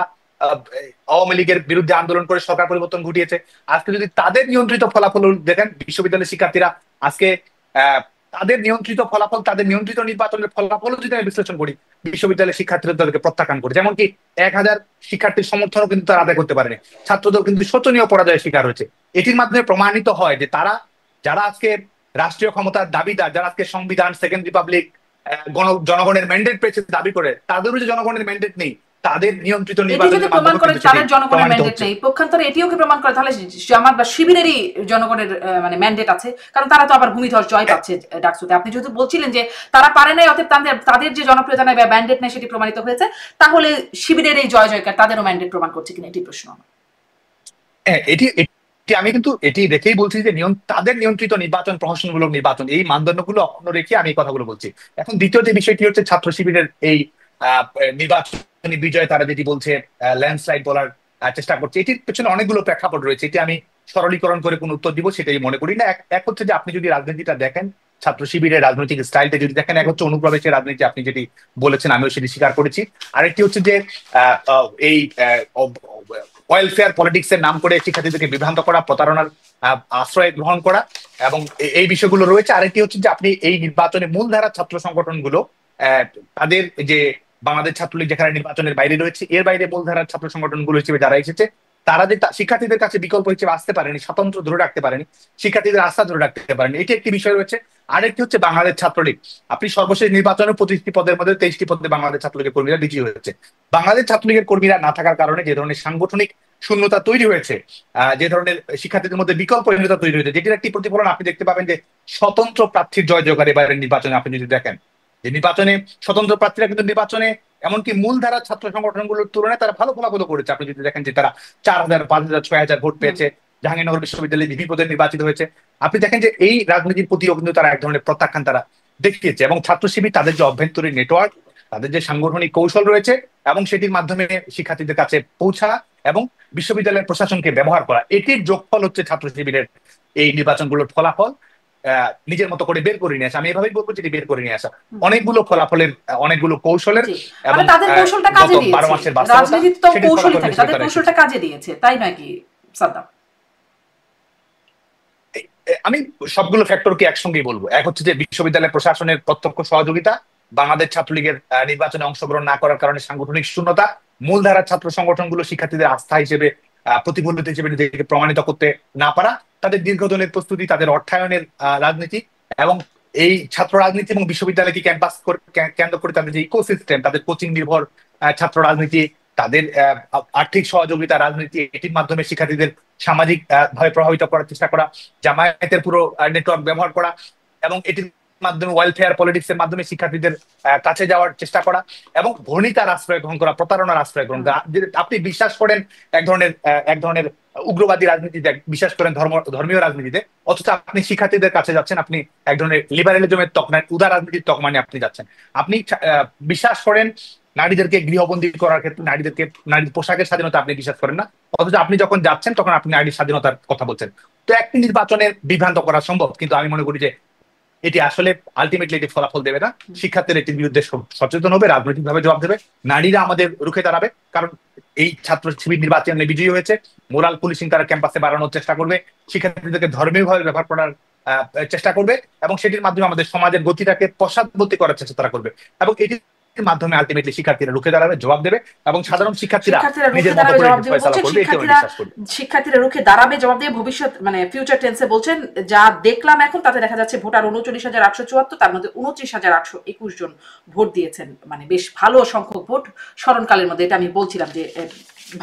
আওয়ামী লীগের বিরুদ্ধে আন্দোলন করে সরকার পরিবর্তন ঘটিয়েছে। আজকে যদি তাদের নিয়ন্ত্রিত ফলাফল দেখেন, বিশ্ববিদ্যালয়ের শিক্ষার্থীরা আজকে তাদের নিয়ন্ত্রিত ফলাফল, তাদের নিয়ন্ত্রিত নির্বাচনের ফলাফল যদি আমি বিশ্লেষণ করি, বিশ্ববিদ্যালয়ের শিক্ষার্থীরা তাদেরকে প্রত্যাখ্যান করে, যেমনকি 1000 শিক্ষার্থীর সমর্থনও কিন্তু তারা আদায় করতে পারেনি। ছাত্রদল কিন্তু শোচনীয় পরাজয়ের শিকার হয়েছে। এটির মাধ্যমে প্রমাণিত হয় যে যারা আজকে রাষ্ট্রীয় ক্ষমতার দাবিদার, যারা আজকে সংবিধান, সেকেন্ড রিপাবলিক, জনগণের ম্যান্ডেট পেয়েছে দাবি করে, তাদেরও যে জনগণের ম্যান্ডেট নেই, তাদের নিয়ন্ত্রিত নির্বাচনের প্রমাণ করে তাদের জনগণের ম্যান্ডেট নেই, পক্ষান্তরে এটিও কি প্রমাণ করে তাহলে জামাত বা শিবিরেরই জনগণের মানে ম্যান্ডেট আছে? কারণ তারা তো আবার ভূমিধস জয় পাচ্ছে ডাকসুতে। আপনি যেহেতু বলছিলেন যে তারা পারে নাই, অতএব তাদের যে জনপ্রিয়তা নাই বা ম্যান্ডেট নেই সেটি প্রমাণিত হয়েছে, তাহলে শিবিরের এই জয় জয়কার তাদেরও ম্যান্ডেট প্রমাণ করছে কিনা, এটি প্রশ্ন। আমি কিন্তু এটি রেখেই বলছি যে তাদের নিয়ন্ত্রিত নির্বাচন, প্রহসনমূলক নির্বাচন, এই মানদণ্ডগুলো অক্ষুণ্ণ রেখে আমি এই কথাগুলো বলছি। এখন দ্বিতীয় যে বিষয়টি হচ্ছে ছাত্র শিবিরের এই নির্বাচনী বিজয়, তারা যেটি বলছে ল্যান্ডস্লাইড বলার চেষ্টা করছে, এটির পেছনে অনেকগুলো প্রেক্ষাপট রয়েছে। এটি আমি সরলীকরণ করে কোন উত্তর দিব সেটাই মনে করি না। এক হচ্ছে যে আপনি যদি রাজনীতিটা দেখেন, ছাত্র শিবিরের রাজনৈতিক স্টাইলটা যদি দেখেন, এক হচ্ছে অনুপ্রবেশের রাজনীতি, আপনি যেটি বলেছেন আমিও সেটি স্বীকার করেছি। আরেকটি হচ্ছে যে এই ওয়েলফেয়ার পলিটিক্স এর নাম করে শিক্ষার্থীদেরকে বিভ্রান্ত করা, প্রতারণার আশ্রয় গ্রহণ করা, এবং এই বিষয়গুলো রয়েছে। আরেকটি হচ্ছে যে আপনি এই নির্বাচনে মূলধারার ছাত্র সংগঠনগুলো তাদের যে বাংলাদেশ ছাত্রলীগ যেখানে নির্বাচনের বাইরে রয়েছে, এর বাইরে মূলধারার ছাত্র সংগঠনগুলো হিসেবে যারা এসেছে, তারা যে শিক্ষার্থীদের কাছে বিকল্প হিসেবে আসতে পারেনি, স্বতন্ত্র ধরে রাখতে পারেনি, শিক্ষার্থীদের আস্থা ধরে রাখতে পারেনি, এটি একটি বিষয় রয়েছে। আরেকটি হচ্ছে বাংলাদেশ ছাত্রলীগ, আপনি সর্বশেষ নির্বাচনে 25টি পদের মধ্যে 23টি পদে বাংলাদেশ ছাত্রলীগের কর্মীরা বিজয়ী হয়েছে। বাংলাদেশ ছাত্রলীগের কর্মীরা না থাকার কারণে যে ধরনের সাংগঠনিক শূন্যতা তৈরি হয়েছে, যে ধরনের শিক্ষার্থীদের মধ্যে বিকল্পহীনতা তৈরি হয়েছে, যেটির একটি প্রতিফলন আপনি দেখতে পাবেন যে স্বতন্ত্র প্রার্থীর জয় জয়কার এবারের নির্বাচনে আপনি যদি দেখেন, যে নির্বাচনে স্বতন্ত্র প্রার্থীরা কিন্তু নির্বাচনে এমনকি মূলধারা ছাত্র সংগঠনগুলোর তুলনায় তারা ভালো ফলাফল করেছে। আপনি যদি দেখেন যে তারা 4,000, 5,000, 6,000 ভোট পেয়েছে, জাহাঙ্গীরনগর বিশ্ববিদ্যালয়ে ভিপি পদে নির্বাচিত হয়েছে। আপনি দেখেন যে এই রাজনীতির প্রতিও কিন্তু তারা এক ধরনের প্রত্যাখ্যান তারা দেখিয়েছে, এবং ছাত্র শিবির তাদের যে অভ্যন্তরীণ নেটওয়ার্ক, তাদের যে সাংগঠনিক কৌশল রয়েছে, এবং সেটির মাধ্যমে শিক্ষার্থীদের কাছে পৌঁছা এবং বিশ্ববিদ্যালয়ের প্রশাসনকে ব্যবহার করা, এটির যোগফল হচ্ছে ছাত্র শিবিরের এই নির্বাচনগুলোর ফলাফল নিজের মতো করে বের করে নিয়ে আসা। আমি এভাবেই বলবো যে বের করে নিয়ে আসা অনেকগুলো ফলাফলের, অনেকগুলো কৌশলের, এবং তাদের কৌশলটা কাজে দিয়েছে। 12 মাসের রাজনীতি তো কৌশলই থাকে, তাদের কৌশলটা কাজে দিয়েছে, তাই নাকি সাদ্দাম? আমি সবগুলো ফ্যাক্টরকে একসঙ্গেই বলবো। এক হচ্ছে যে বিশ্ববিদ্যালয় প্রশাসনের প্রত্যক্ষ সহযোগিতা, বাংলাদেশ ছাত্রলীগের নির্বাচনে অংশগ্রহণ না করার কারণে সাংগঠনিক শূন্যতা, মূলধারার ছাত্র সংগঠনগুলো শিক্ষার্থীদের আস্থা হিসেবে, প্রতিফলিত হিসেবে নিজেকে প্রমাণিত করতে না পারা, তাদের দীর্ঘদিনের প্রস্তুতি, তাদের অর্থায়নের রাজনীতি, এবং এই ছাত্র রাজনীতি এবং বিশ্ববিদ্যালয়কে ক্যাম্পাস কেন্দ্র করে তাদের যে ইকোসিস্টেম, তাদের কোচিং নির্ভর ছাত্র রাজনীতি, তাদের আর্থিক সহযোগিতা রাজনীতি, এটির মাধ্যমে শিক্ষার্থীদের সামাজিক ভাবে প্রভাবিত করার চেষ্টা করা, জামায়াতের পুরো নেটওয়ার্ক ব্যবহার করা, এবং এটির মাধ্যমে ওয়েলফেয়ার পলিটিক্স এর মাধ্যমে শিক্ষার্থীদের কাছে যাওয়ার চেষ্টা করা, এবং ভণিতার আশ্রয় গ্রহণ করা, প্রতারণার আশ্রয় গ্রহণ করা। আপনি বিশ্বাস করেন এক ধরনের উগ্রবাদী রাজনীতিতে, বিশ্বাস করেন ধর্মীয় রাজনীতিতে, অথচ আপনি শিক্ষার্থীদের কাছে যাচ্ছেন, আপনি এক ধরনের লিবারেলিজমের তকমা, উদার রাজনীতির তকমানে আপনি যাচ্ছেন। আপনি বিশ্বাস করেন নারীদেরকে গৃহবন্দী করার ক্ষেত্রে, নারীর পোশাকের স্বাধীনতা আপনি বিশ্বাস করেন না, অথচ আপনি যখন যাচ্ছেন তখন আপনি নারীর স্বাধীনতার কথা বলছেন। তো একটি নির্বাচনের বিভ্রান্ত করা সম্ভব, কিন্তু আমি মনে করি যে এটি আসলে আলটিমেটলি এটি ফলাফল দেবে না। শিক্ষার্থীরা এটির বিরুদ্ধে সচেতন হবে, রাজনৈতিকভাবে জবাব দেবে, নারীরা আমাদের রুখে দাঁড়াবে। কারণ এই ছাত্র শিবির নির্বাচনে বিজয়ী হয়েছে, মোরাল পুলিশিং তারা ক্যাম্পাসে বাড়ানোর চেষ্টা করবে, শিক্ষার্থীদেরকে ধর্মীয়ভাবে ব্যবহার করার চেষ্টা করবে, এবং সেটির মাধ্যমে আমাদের সমাজের গতিটাকে পশ্চাৎবর্তী করার চেষ্টা তারা করবে, এবং এটির মাধ্যমে আলটিমেটলি শিক্ষার্থীরা রুখে দাঁড়াবে, জবাব দেবে, এবং সাধারণ শিক্ষার্থীরা নিজের মতো করে ফয়সালা করবে। শিক্ষার্থীরা রুখে দাঁড়াবে, জবাব দিয়ে ভবিষ্যৎ মানে ফিউচার টেন্সে বলছেন। যা দেখলাম এখন তাতে দেখা যাচ্ছে ভোটার 39,874, তার মধ্যে 29,821 জন ভোট দিয়েছেন, মানে বেশ ভালো সংখ্যক ভোট স্মরণকালের মধ্যে। এটা আমি বলছিলাম যে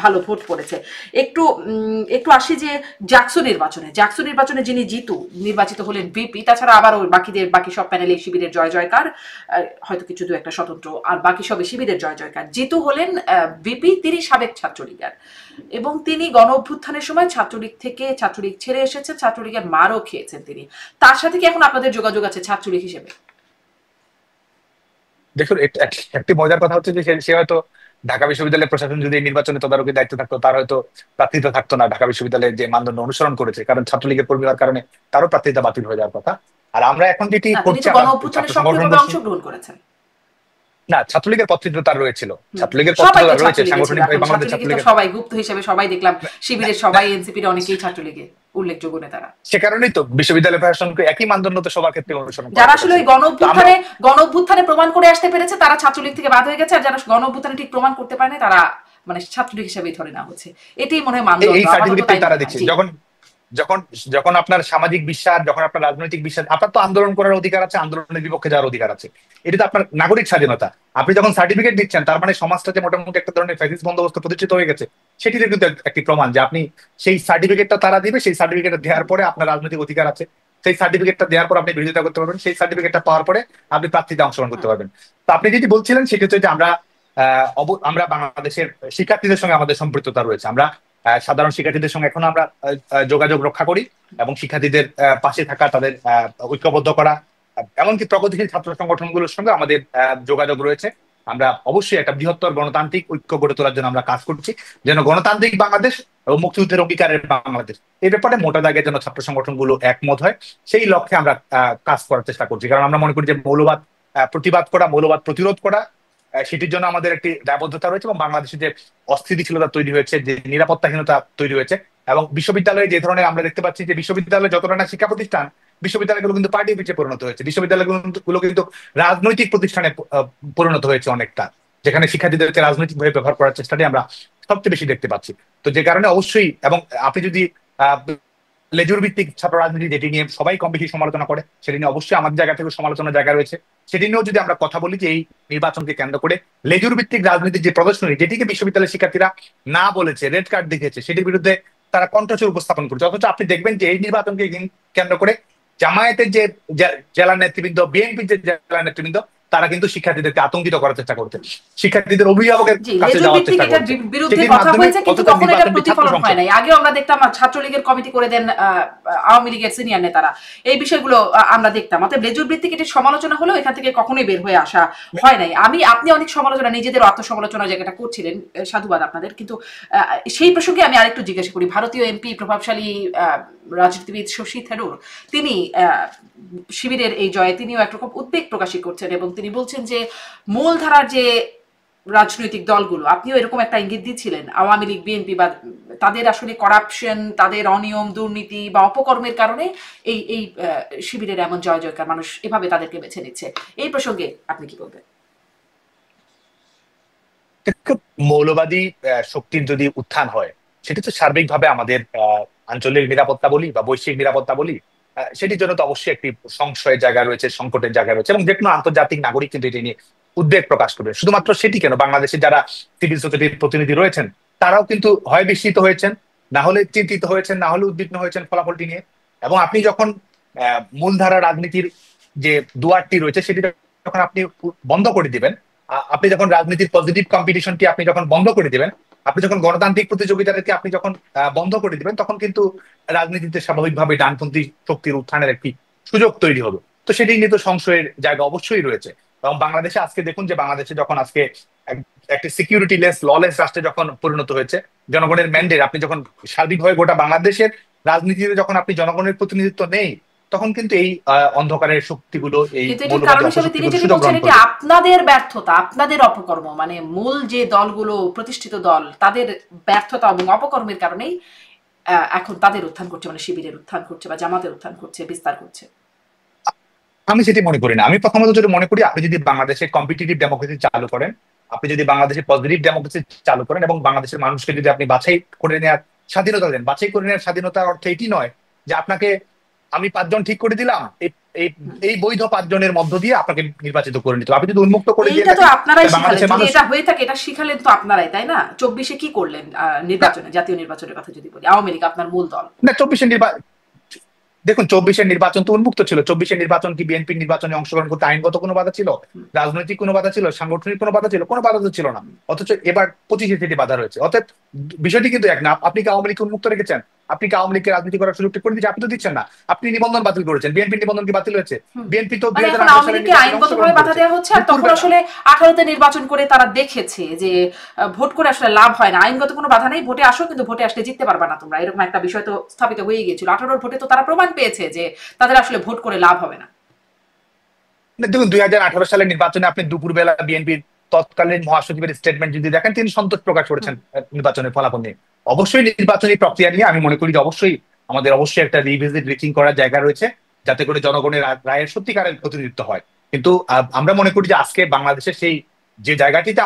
ভালো ভোট পড়েছে। একটু আসি যে জাকসু নির্বাচনে যিনি নির্বাচিত হলেন ভিপি, তাছাড়া আবার ওই বাকি সব প্যানেলে শিবিরের জয় জয়কার, হয়তো কিছু দু একটা স্বতন্ত্র, আর বাকি সবে শিবিরের জয় জয়কার। জিতু হলেন ভিপি, তিনি সাবেক ছাত্রলীগার, এবং তিনি গণ অভ্যুত্থানের সময় ছাত্রলীগ ছেড়ে এসেছেন, ছাত্রলীগের মারও খেয়েছেন তিনি। তার সাথে কি এখন আপনাদের যোগাযোগ আছে ছাত্রলীগ হিসেবে? দেখুন, একটি মজার কথা হচ্ছে যে সে হয়তো ঢাকা বিশ্ববিদ্যালয়ের প্রশাসন যদি নির্বাচনে তদারকির দায়িত্ব থাকতো, তার হয়তো প্রার্থিতা থাকতো না ঢাকা বিশ্ববিদ্যালয়ের যে মানদণ্ড অনুসরণ করেছে, কারণ ছাত্রলীগের কর্মী হওয়ার কারণে তারও প্রার্থিতা বাতিল হয়ে যাওয়ার কথা। আর আমরা এখন যেটি করছি, অংশগ্রহণ করেছেন না, ছাত্রলীগের পত্রিকা তার রয়েছিল, ছাত্রলীগের পত্রিকা রয়েছে সাংগঠনিকভাবে বাংলাদেশ ছাত্রলীগের সবাই গুপ্ত হিসেবে সবাই দেখলাম, শিবিরের সবাই, এনসিপির অনেকেই ছাত্রলীগে উল্লেখযোগ্য নেতারা। সে কারণেই তো বিশ্ববিদ্যালয় প্রশাসনকে একই মানদণ্ড তো সবার ক্ষেত্রে অনুসরণ করে। যারা আসলে ওই গণ অভ্যুত্থানে প্রমাণ করে আসতে পেরেছে তারা ছাত্রলীগ থেকে বাদ হয়ে গেছে, আর যারা গণ অভ্যুত্থানে ঠিক প্রমাণ করতে পারেনি তারা মানে ছাত্রলীগ হিসেবেই ধরে নেওয়া হচ্ছে। এটাই মনে হয় মানদণ্ড। এই সার্টিফিকেটটাই তারা দিচ্ছে। যখন যখন আপনার সামাজিক বিশ্বাস, যখন আপনার রাজনৈতিক বিশ্বাস, আপনার তো আন্দোলন করার অধিকার আছে, আন্দোলনের বিপক্ষে যাওয়ার অধিকার আছে, এটা তো আপনার নাগরিক স্বাধীনতা। আপনি যখন সার্টিফিকেট দিচ্ছেন, তার মানে সমাজটাতে মোটামুটি একটা ধরনের ফ্যাসিস্ট বন্দোবস্ত প্রতিষ্ঠিত হয়ে গেছে, সেটিতে কিন্তু একটি প্রমাণ যে আপনি সেই সার্টিফিকেটটা তারা দিবে, সেই সার্টিফিকেটটা দেওয়ার পরে আপনার রাজনৈতিক অধিকার আছে, সেই সার্টিফিকেটটা দেওয়ার পর আপনি বিরোধিতা করতে পারবেন, সেই সার্টিফিকেটটা পাওয়ার পরে আপনি প্রার্থীতে অংশগ্রহণ করতে পারবেন। তো আপনি যেটি বলছিলেন সেটি হচ্ছে যে আমরা বাংলাদেশের শিক্ষার্থীদের সঙ্গে আমাদের সম্পৃক্ততা রয়েছে। আমরা সাধারণ শিক্ষার্থীদের সঙ্গে এখন আমরা যোগাযোগ রক্ষা করি, এবং শিক্ষার্থীদের পাশে থাকা, তাদের ঐক্যবদ্ধ করা, এমনকি প্রগতিশীল ছাত্র সংগঠনগুলোর সঙ্গে আমাদের যোগাযোগ রয়েছে। আমরা অবশ্যই একটা বৃহত্তর গণতান্ত্রিক ঐক্য গড়ে তোলার জন্য আমরা কাজ করছি, যেন গণতান্ত্রিক বাংলাদেশ ও মুক্তিযুদ্ধের অঙ্গীকারের বাংলাদেশ, এই ব্যাপারে মোটা দাগে যেন ছাত্র সংগঠনগুলো একমত হয়, সেই লক্ষ্যে আমরা কাজ করার চেষ্টা করছি। কারণ আমরা মনে করি যে মৌলবাদ প্রতিবাদ করা, মৌলবাদ প্রতিরোধ করা, সেটির জন্য আমাদের একটি দায়বদ্ধতা রয়েছে, এবং বাংলাদেশে যে অস্থিতিশীলতা তৈরি হয়েছে, যে নিরাপত্তাহীনতা তৈরি হয়েছে, এবং বিশ্ববিদ্যালয়ে যে ধরনের আমরা দেখতে পাচ্ছি যে বিশ্ববিদ্যালয়ে যতটা না শিক্ষা প্রতিষ্ঠান, বিশ্ববিদ্যালয়গুলো কিন্তু পার্টি অফিসে পরিণত হয়েছে, বিশ্ববিদ্যালয়গুলো কিন্তু রাজনৈতিক প্রতিষ্ঠানে পরিণত হয়েছে অনেকটা, যেখানে শিক্ষার্থীদেরকে রাজনৈতিকভাবে ব্যবহার করার চেষ্টাটি আমরা সবচেয়ে বেশি দেখতে পাচ্ছি। তো যে কারণে অবশ্যই, এবং আপনি যদি লেজুর ভিত্তিক ছাত্র রাজনীতি, যেটি নিয়ে সবাই কম বেশি সমালোচনা করে, সেটি নিয়ে অবশ্যই আমাদের জায়গা থেকে সমালোচনার জায়গা রয়েছে, সেটি নিয়েও যদি আমরা কথা বলি যে এই নির্বাচনকে কেন্দ্র করে লেজুর ভিত্তিক রাজনীতির যে প্রদর্শনী, যেটিকে বিশ্ববিদ্যালয়ের শিক্ষার্থীরা না বলেছে, রেড কার্ড দেখেছে, সেটির বিরুদ্ধে তারা কণ্ঠস্বর উপস্থাপন করছে, অথচ আপনি দেখবেন যে এই নির্বাচনকে কেন্দ্র করে জামায়াতের যে জেলা নেতৃবৃন্দ, বিএনপির যে জেলা নেতৃবৃন্দ, তারা কিন্তু শিক্ষার্থীদেরকে আতঙ্কিত করার চেষ্টা করছে, শিক্ষার্থীদের অভিভাবকের কাছে লেজুর যাওয়ার ভিত্তিক চেষ্টা এটার করছে। বিরুদ্ধে সেটির কথা মাধ্যমে হয়েছে, কিন্তু অথচ কখনো এটা নির্বাচনটি ছাত্র প্রতিফলন হয় সংসদ। নাই। আগেও আমরা দেখতাম ছাত্রলীগের কমিটি করে দেন আওয়ামী লীগের সিনিয়র নেতারা, এই বিষয়গুলো আমরা দেখতাম। অতএব লেজুর ভিত্তিক এটির সমালোচনা হলেও এখান থেকে কখনোই বের হয়ে আসা হয় নাই। আপনি অনেক সমালোচনা, নিজেদের আত্মসমালোচনার জায়গাটা করছিলেন, সাধুবাদ আপনাদের। কিন্তু সেই প্রসঙ্গে আমি আরেকটু জিজ্ঞাসা করি, ভারতীয় এমপি প্রভাবশালী রাজনীতিবিদ শশী থারুর, তিনি শিবিরের এই জয়ে তিনিও একরকম উদ্বেগ প্রকাশ করছেন এবং তিনি বলছেন যে মূলধারার যে রাজনৈতিক দলগুলো, আপনিও এরকম একটা ইঙ্গিত দিয়েছিলেন, আওয়ামী লীগ, বিএনপি, বা তাদের আসলে করাপশন, তাদের অনিয়ম, দুর্নীতি বা অপকর্মের কারণে এই এই শিবিরের এমন জয় জয়কার, মানুষ এভাবে তাদেরকে বেছে নিচ্ছে। এই প্রসঙ্গে আপনি কি বলবেন? মৌলবাদী শক্তির যদি উত্থান হয়, সেটি তো সার্বিকভাবে আমাদের আঞ্চলিক নিরাপত্তা বলি বা বৈশ্বিক নিরাপত্তা বলি, সেটির জন্য তো অবশ্যই একটি সংশয়ের জায়গা রয়েছে, সংকটের জায়গা রয়েছে, এবং যে কোনো আন্তর্জাতিক নাগরিক কিন্তু এটি নিয়ে উদ্বেগ প্রকাশ করবে। শুধুমাত্র সেটি কেন, বাংলাদেশের যারা সিভিল সোসাইটির প্রতিনিধি রয়েছেন তারাও কিন্তু হয় বিস্মিত হয়েছেন, না হলে চিন্তিত হয়েছেন, না হলে উদ্বিগ্ন হয়েছেন ফলাফলটি নিয়ে। এবং আপনি যখন মূলধারা রাজনীতির যে দুয়ারটি রয়েছে সেটি যখন আপনি বন্ধ করে দিবেন, আপনি যখন রাজনীতির পজিটিভ কম্পিটিশনটি আপনি যখন বন্ধ করে দিবেন, আপনি যখন গণতান্ত্রিক প্রতিযোগিতাকে আপনি যখন বন্ধ করে দিবেন, তখন কিন্তু রাজনীতিতে স্বাভাবিকভাবে ডানপন্থী শক্তির উত্থানের একটি সুযোগ তৈরি হবে। তো সেটি নিয়ে তো সংশয়ের জায়গা অবশ্যই রয়েছে। এবং বাংলাদেশে আজকে দেখুন যে বাংলাদেশে যখন আজকে একটি সিকিউরিটি লেস ললেস রাষ্ট্রে যখন পরিণত হয়েছে, জনগণের ম্যান্ডেট, আপনি যখন সার্বিকভাবে গোটা বাংলাদেশের রাজনীতিতে যখন আপনি জনগণের প্রতিনিধিত্ব নেই, তখন কিন্তু এই অন্ধকারের শক্তিগুলো, এই কারণ হিসেবে তিনি যেটি বলছেন, এটি আপনাদের ব্যর্থতা, আপনাদের অপকর্ম, মানে মূল যে দলগুলো, প্রতিষ্ঠিত দল, তাদের ব্যর্থতা এবং অপকর্মের কারণেই এখন তাদের উত্থান করছে, মানে শিবিরের উত্থান করছে বা জামাতের উত্থান করছে, বিস্তার করছে। আমি সেটি মনে করি না। আমি প্রথমত যদি মনে করি, আপনি যদি বাংলাদেশে কম্পিটিটিভ ডেমোক্রেসি চালু করেন, আপনি যদি বাংলাদেশে পজিটিভ ডেমোক্রেসি চালু করেন, এবং বাংলাদেশের মানুষকে যদি আপনি বাছাই করে নেওয়ার স্বাধীনতা দেন, বাছাই করে নেওয়ার স্বাধীনতার অর্থ এটি নয় যে আপনাকে আমি 5 জন ঠিক করে দিলাম, এই বৈধ 5 জনের মধ্য দিয়ে আপনাকে নির্বাচিত করে নিতে হবে। আপনি যদি উন্মুক্ত করে দিয়ে থাকেন, আপনারাই শিখালেন, যদি এটা হয়ে থাকে, এটা শিখালেন তো আপনারাই, তাই না? 24-এ কি করলেন নির্বাচনে, জাতীয় নির্বাচনের কথা যদি বলি, আওয়ামী লীগ আপনার মূল দল না। 24-এর দেখুন, 24-এর নির্বাচন তো উন্মুক্ত ছিল। 24-এর নির্বাচন কি বিএনপির নির্বাচনে অংশগ্রহণ করতে আইনগত কোনো বাধা ছিল, রাজনৈতিক কোনো বাধা ছিল, সাংগঠনিক কোনো বাধা ছিল? কোনো বাধা তো ছিল না। অথচ এবার 25-এ সেটি বাধা রয়েছে। অর্থাৎ বিষয়টি কিন্তু এক না। আপনি কি আওয়ামী লীগকে উন্মুক্ত রেখেছেন? আপনি কি আওয়ামী লীগকে রাজনীতি করার সুযোগটি করে দিচ্ছেন? আপনি তো দিচ্ছেন না। আপনি নিবন্ধন বাতিল করেছেন। বিএনপির নিবন্ধন কি বাতিল হয়েছে? বিএনপি তো 2018 সালে আইনগতভাবে বাধা দেওয়া হচ্ছে। আর তখন আসলে 18-তে নির্বাচন করে তারা দেখেছে যে ভোট করে আসলে লাভ হয় না, আইনগত কোনো বাধা নেই, ভোটে আসো, কিন্তু ভোটে আসলে জিততে পারবে না তোমরা, এরকম একটা বিষয় তো স্থাপিত হয়ে গিয়েছিল। 18-র ভোটে তো তারা প্রমাণ পেয়েছে যে তাদের আসলে ভোট করে লাভ হবে না। দেখুন, 2018 সালের নির্বাচনে আপনি দুপুরবেলা বিএনপির তৎকালীন মহাসচিবের স্টেটমেন্ট যদি দেখেন, তিনি সন্তোষ প্রকাশ করেছেন নির্বাচনের ফলাফল নিয়ে। অবশ্যই নির্বাচনী প্রক্রিয়া নিয়ে আমি মনে করি যে আমাদের অবশ্যই একটা রিভিজিট রিচিং করার জায়গা রয়েছে, যাতে করে জনগণের রায়ের সত্যিকারের প্রতিনিধিত্ব হয়। কিন্তু আমরা মনে করি যে আজকে বাংলাদেশের সেই যে জায়গাটিতে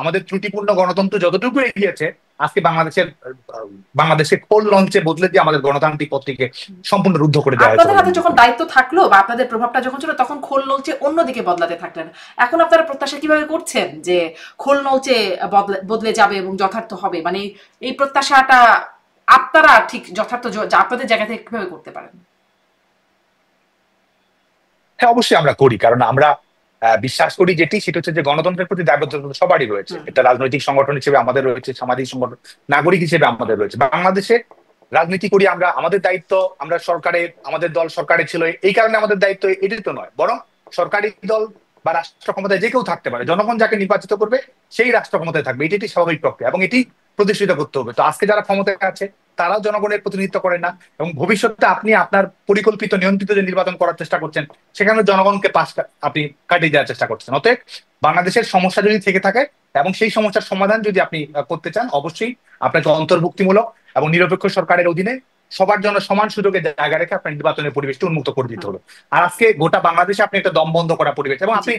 আমাদের ত্রুটিপূর্ণ গণতন্ত্র যতটুকু এগিয়েছে, আজকে বাংলাদেশকে কোল লঞ্চে বদলে দিয়ে আমাদের গণতান্ত্রিক পথটিকে সম্পূর্ণ রুদ্ধ করে দেওয়া হয়েছে। আপনাদের হাতে যখন দায়িত্ব থাকলো বা আপনাদের প্রভাবটা যখন ছিল, তখন খোল নলচে অন্যদিকে বদলাতে থাকলেন। এখন আপনারা প্রত্যাশা কিভাবে করছেন যে খোল নলচে বদলে যাবে এবং যথার্থ হবে? মানে এই প্রত্যাশাটা আপনারা ঠিক যথার্থ আপনাদের জায়গা থেকে কিভাবে করতে পারেন? হ্যাঁ, অবশ্যই আমরা করি, কারণ আমরা বিশ্বাস করি সেটা হচ্ছে যে গণতন্ত্রের প্রতি দায়বদ্ধতা সবারই রয়েছে। এটা রাজনৈতিক সংগঠন হিসেবে আমাদের রয়েছে, সামাজিক সংগঠন, নাগরিক হিসেবে আমাদের রয়েছে। বাংলাদেশে রাজনীতি করি আমরা, আমাদের দায়িত্ব, আমরা আমাদের দল সরকারে ছিল, এই কারণে আমাদের দায়িত্ব এটি তো নয়, বরং সরকারি দল বা রাষ্ট্র ক্ষমতায় যে কেউ থাকতে পারে, জনগণ যাকে নির্বাচিত করবে সেই রাষ্ট্র ক্ষমতায় থাকবে, এটি স্বাভাবিক প্রক্রিয়া এবং এটি প্রতিষ্ঠিত করতে হবে। তো আজকে যারা ক্ষমতায় আছে তারাও জনগণের প্রতিনিধিত্ব করেন না, এবং ভবিষ্যতে আপনি আপনার পরিকল্পিত নিয়ন্ত্রিত যে নির্বাচন করার চেষ্টা করছেন, সেখানে জনগণকে আপনি কাটিয়ে দেওয়ার চেষ্টা করছেন। অতএব বাংলাদেশের সমস্যা যদি থেকে থাকে এবং সেই সমস্যার সমাধান যদি আপনি করতে চান, অবশ্যই আপনাকে অন্তর্ভুক্তিমূলক এবং নিরপেক্ষ সরকারের অধীনে সবার জন্য সমান সুযোগের জায়গা রেখে আপনার নির্বাচনের পরিবেশটি উন্মুক্ত করে দিতে হবে। আর আজকে গোটা বাংলাদেশে আপনি একটা দম বন্ধ করা পরিবেশ, এবং আপনি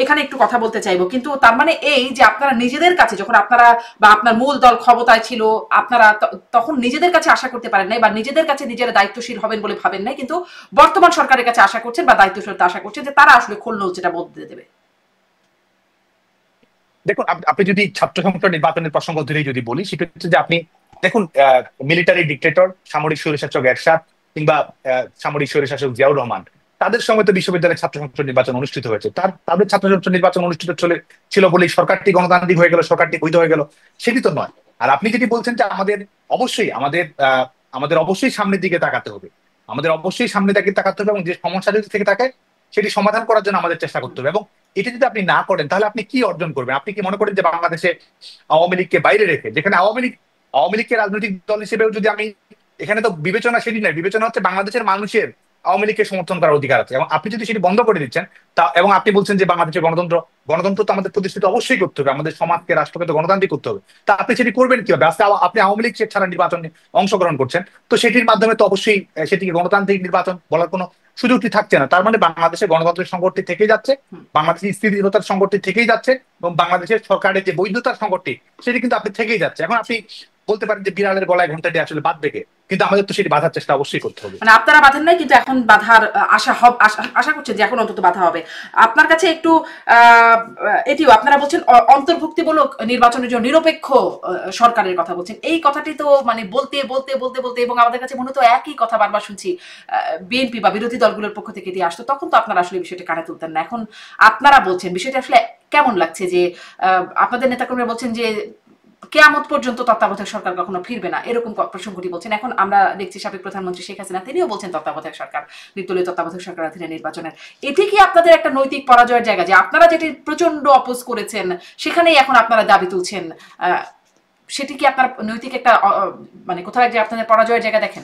এখানে একটু কথা বলতে চাইবো। কিন্তু তার মানে এই যে আপনারা নিজেদের কাছে, যখন আপনারা বা আপনার মূল দল ক্ষমতায় ছিল, আপনারা তখন নিজেদের কাছে আশা করতে পারেন নাই বা নিজেদের কাছে নিজেরা দায়িত্বশীল হবেন বলে ভাবেন নাই, কিন্তু বর্তমান সরকারের কাছে আশা করছেন বা দায়িত্বশীলতা আশা করছেন যে তারা আসলে খোল নলচেটা বদলে দেবে। দেখুন, আপনি যদি ছাত্র সংসদ নির্বাচনের প্রসঙ্গ ধরেই যদি বলি, সেটা হচ্ছে যে আপনি দেখুন, মিলিটারি ডিক্টেটর, সামরিক স্বৈরশাসক এরশাদ, কিংবা সামরিক স্বৈরশাসক জিয়াউর রহমান, তাদের সময় তো বিশ্ববিদ্যালয়ের ছাত্র সংসদ নির্বাচন অনুষ্ঠিত হয়েছে। তাদের ছাত্র সংসদ নির্বাচন অনুষ্ঠিত ছিল বলেই সরকারটি গণতান্ত্রিক হয়ে গেল, সরকারটি বৈধ হয়ে গেল, সেটি তো নয়। আর আপনি যেটি বলছেন যে আমাদের অবশ্যই সামনের দিকে তাকাতে হবে, আমাদের অবশ্যই সামনের দিকে তাকাতে হবে, এবং যে সমস্যা যদি থেকে থাকে সেটি সমাধান করার জন্য আমাদের চেষ্টা করতে হবে। এবং এটা যদি আপনি না করেন তাহলে আপনি কি অর্জন করবেন? আপনি কি মনে করেন যে বাংলাদেশে আওয়ামী লীগকে বাইরে রেখে, যেখানে আওয়ামী লীগকে রাজনৈতিক দল হিসেবেও যদি আমি, এখানে তো বিবেচনা সেটি নয়, বিবেচনা হচ্ছে বাংলাদেশের মানুষের আওয়ামী লীগকে সমর্থন করার অধিকার আছে, এবং আপনি যদি সেটি বন্ধ করে দিচ্ছেন এবং আপনি বলছেন যে বাংলাদেশের গণতন্ত্র তো আমাদের প্রতিষ্ঠিত অবশ্যই করতে হবে, আমাদের সমাজকে রাষ্ট্রকে তো গণতান্ত্রিক করতে হবে, তা আপনি সেটি করবেন কিভাবে? আজকে আপনি আওয়ামী লীগ ছাড়া নির্বাচনে অংশগ্রহণ করছেন, তো সেটির মাধ্যমে তো অবশ্যই সেটিকে গণতান্ত্রিক নির্বাচন বলার কোনো সুযোগটি থাকছে না। তার মানে বাংলাদেশের গণতন্ত্রের সংকটটি থেকেই যাচ্ছে, বাংলাদেশের স্থিতিশীলতার সংকটটি থেকেই যাচ্ছে, এবং বাংলাদেশের সরকারের যে বৈধতার সংকটটি সেটি কিন্তু আপনি থেকেই যাচ্ছে। এখন আপনি বলতে পারেন যে বিড়ালের গলায় ঘন্টাটি আসলে বাঁধবে কে, কিন্তু আমাদের তো সেটি বাঁধার চেষ্টা অবশ্যই করতে হবে। মানে আপনারা বাঁধেন নাই, কিন্তু এখন বাঁধার আশা করছেন যে এখন অন্তত বাঁধা হবে। আপনার কাছে একটু এটিও আপনারা বলছেন অন্তর্ভুক্তিমূলক নির্বাচনের জন্য নিরপেক্ষ সরকারের কথা বলছেন, এই কথাটি তো মানে বলতে বলতে বলতে বলতে এবং আমাদের কাছে মনে তো একই কথা বারবার শুনছি বিএনপি বা বিরোধী দলগুলোর পক্ষ থেকে দিয়ে আসতো, তখন তো আপনারা আসলে বিষয়টা কানে তুলতেন না। এখন আপনারা বলছেন, বিষয়টা আসলে কেমন লাগছে যে আপনাদের নেতাকর্মীরা বলছেন যে কেয়ামত পর্যন্ত তত্ত্বাবধায়ক সরকার কখনো ফিরবে না, এরকম প্রসঙ্গটি বলছেন। এখন আমরা দেখছি সাবেক প্রধানমন্ত্রী শেখ হাসিনা তিনিও বলছেন তত্ত্বাবধায়ক সরকার, নির্দলীয় তত্ত্বাবধায়ক সরকার অধীনে নির্বাচনের। এটি কি আপনাদের একটা নৈতিক পরাজয়ের জায়গা, যে আপনারা যেটি প্রচন্ড অপোজ করেছেন সেখানেই এখন আপনারা দাবি তুলছেন, সেটি কি আপনার নৈতিক একটা মানে কোথাও যে আপনাদের পরাজয়ের জায়গা দেখেন?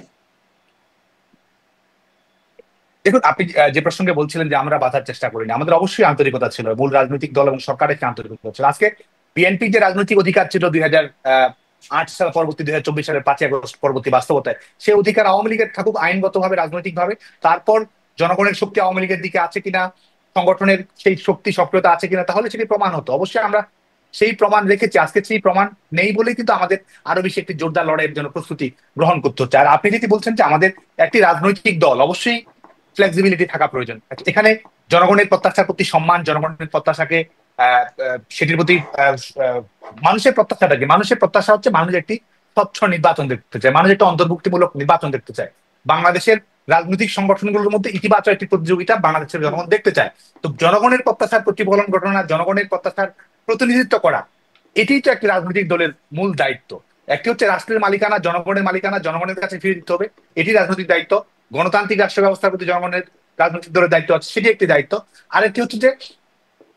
দেখুন, আপনি যে প্রসঙ্গে বলছিলেন যে আমরা বাধার চেষ্টা করিনি, আমাদের অবশ্যই আন্তরিকতা ছিল, মূল রাজনৈতিক দল এবং সরকারের যে আন্তরিকতা ছিল। আজকে বিএনপির যে রাজনৈতিক অধিকার ছিল 2008 সাল পরবর্তী 2024 সালের 5ই আগস্ট পরবর্তী বাস্তবতায়, সেই অধিকার আওয়ামী লীগের থাকুক আইনগতভাবে রাজনৈতিকভাবে, তারপর জনগণের শক্তি আওয়ামী লীগের দিকে আছে কিনা, সংগঠনের সেই শক্তি সক্রিয়তা আছে কিনা, তাহলে সেটি প্রমাণ হতো। অবশ্যই আমরা সেই প্রমাণ রেখেছি। আজকে সেই প্রমাণ নেই বলেই কিন্তু আমাদের আরো বেশি একটি জোরদার লড়াইয়ের জন্য প্রস্তুতি গ্রহণ করতে হচ্ছে। আর আপনি যেটি বলছেন যে আমাদের একটি রাজনৈতিক দল, অবশ্যই ফ্লেক্সিবিলিটি থাকা প্রয়োজন। এখানে জনগণের প্রত্যাশার প্রতি সম্মান, জনগণের প্রত্যাশাকে সেটির প্রতি মানুষের প্রত্যাশাটা কি? মানুষের প্রত্যাশা হচ্ছে মানুষ একটি স্বচ্ছ নির্বাচন দেখতে চায়, মানুষ একটা অন্তর্ভুক্তিমূলক নির্বাচন দেখতে চায়, বাংলাদেশের রাজনৈতিক সংগঠনগুলোর মধ্যে ইতিবাচক একটি প্রতিযোগিতা বাংলাদেশের জনগণ দেখতে চায়। তো জনগণের প্রত্যাশার প্রতিফলন ঘটনা, জনগণের প্রত্যাশার প্রতিনিধিত্ব করা, এটি তো একটি রাজনৈতিক দলের মূল দায়িত্ব। একটি হচ্ছে রাষ্ট্রের মালিকানা, জনগণের মালিকানা জনগণের কাছে ফিরে দিতে হবে, এটি রাজনৈতিক দায়িত্ব। গণতান্ত্রিক রাষ্ট্র ব্যবস্থার প্রতি জনগণের রাজনৈতিক দলের দায়িত্ব আছে, সেটি একটি দায়িত্ব। আরেকটি হচ্ছে যে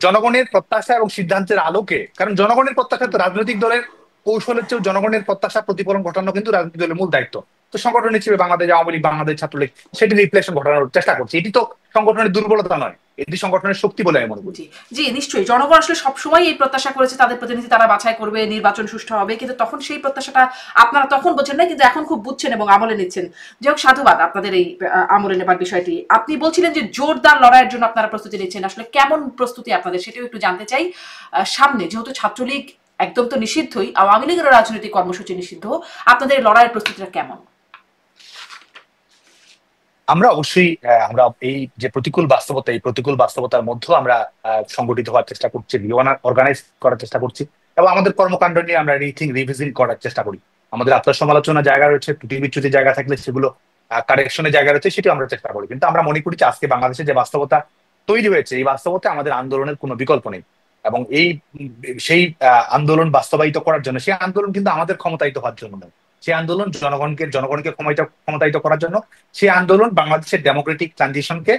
জনগণের প্রত্যাশা এবং সিদ্ধান্তের আলোকে, কারণ জনগণের প্রত্যাশা তো রাজনৈতিক দলের কৌশলের চেয়েও জনগণের প্রত্যাশা প্রতিফলন ঘটানো কিন্তু রাজনৈতিক দলের মূল দায়িত্ব। তো সংগঠন হিসেবে বাংলাদেশ আওয়ামী লীগ, বাংলাদেশ ছাত্রলীগ সেটি রিফ্লেকশন ঘটানোর চেষ্টা করছে। এটি তো সংগঠনের দুর্বলতা নয়, এটি সংগঠনের শক্তি বলে আমি মনে করি। জি নিশ্চয়ই, জনগণ আসলে সবসময় এই প্রত্যাশা করেছে তাদের প্রতিনিধি তারা বাছাই করবে, নির্বাচন সুষ্ঠু হবে, কিন্তু তখন সেই প্রত্যাশাটা আপনারা তখন বোঝেন না, কিন্তু এখন খুব বুঝছেন এবং আমলে নিচ্ছেন। যাই হোক, সাধুবাদ আপনাদের এই আমলে নেবার বিষয়টি। আপনি বলছিলেন যে জোরদার লড়াইয়ের জন্য আপনারা প্রস্তুতি নিচ্ছেন, আসলে কেমন প্রস্তুতি আপনাদের সেটাও একটু জানতে চাই। সামনে যেহেতু ছাত্রলীগ একদম তো নিষিদ্ধই, আওয়ামী লীগের রাজনৈতিক কর্মসূচি নিষিদ্ধ, আপনাদের লড়াইয়ের প্রস্তুতিটা কেমন? আমরা অবশ্যই আমরা এই যে প্রতিকূল বাস্তবতা, এই প্রতিকূল বাস্তবতার মধ্যেও আমরা সংগঠিত হওয়ার চেষ্টা করছি, অর্গানাইজ করার চেষ্টা করছি, এবং আমাদের কর্মকাণ্ড নিয়ে আমরা রিভিজিট করার চেষ্টা করি। আমাদের আত্মসমালোচনার জায়গা রয়েছে, ত্রুটি বিচ্যুতির জায়গা থাকলে সেগুলো কারেকশনের জায়গা রয়েছে, সেটি আমরা চেষ্টা করি। কিন্তু আমরা মনে করি যে আজকে বাংলাদেশে যে বাস্তবতা তৈরি হয়েছে, এই বাস্তবতায় আমাদের আন্দোলনের কোনো বিকল্প নেই, এবং সেই আন্দোলন বাস্তবায়িত করার জন্য, সেই আন্দোলন কিন্তু আমাদের ক্ষমতায়িত হওয়ার জন্য নয়, সেই আন্দোলন জনগণকে ক্ষমতায়িত করার জন্য, সেই আন্দোলন বাংলাদেশের ডেমোক্রেটিক ট্রানজিশনকে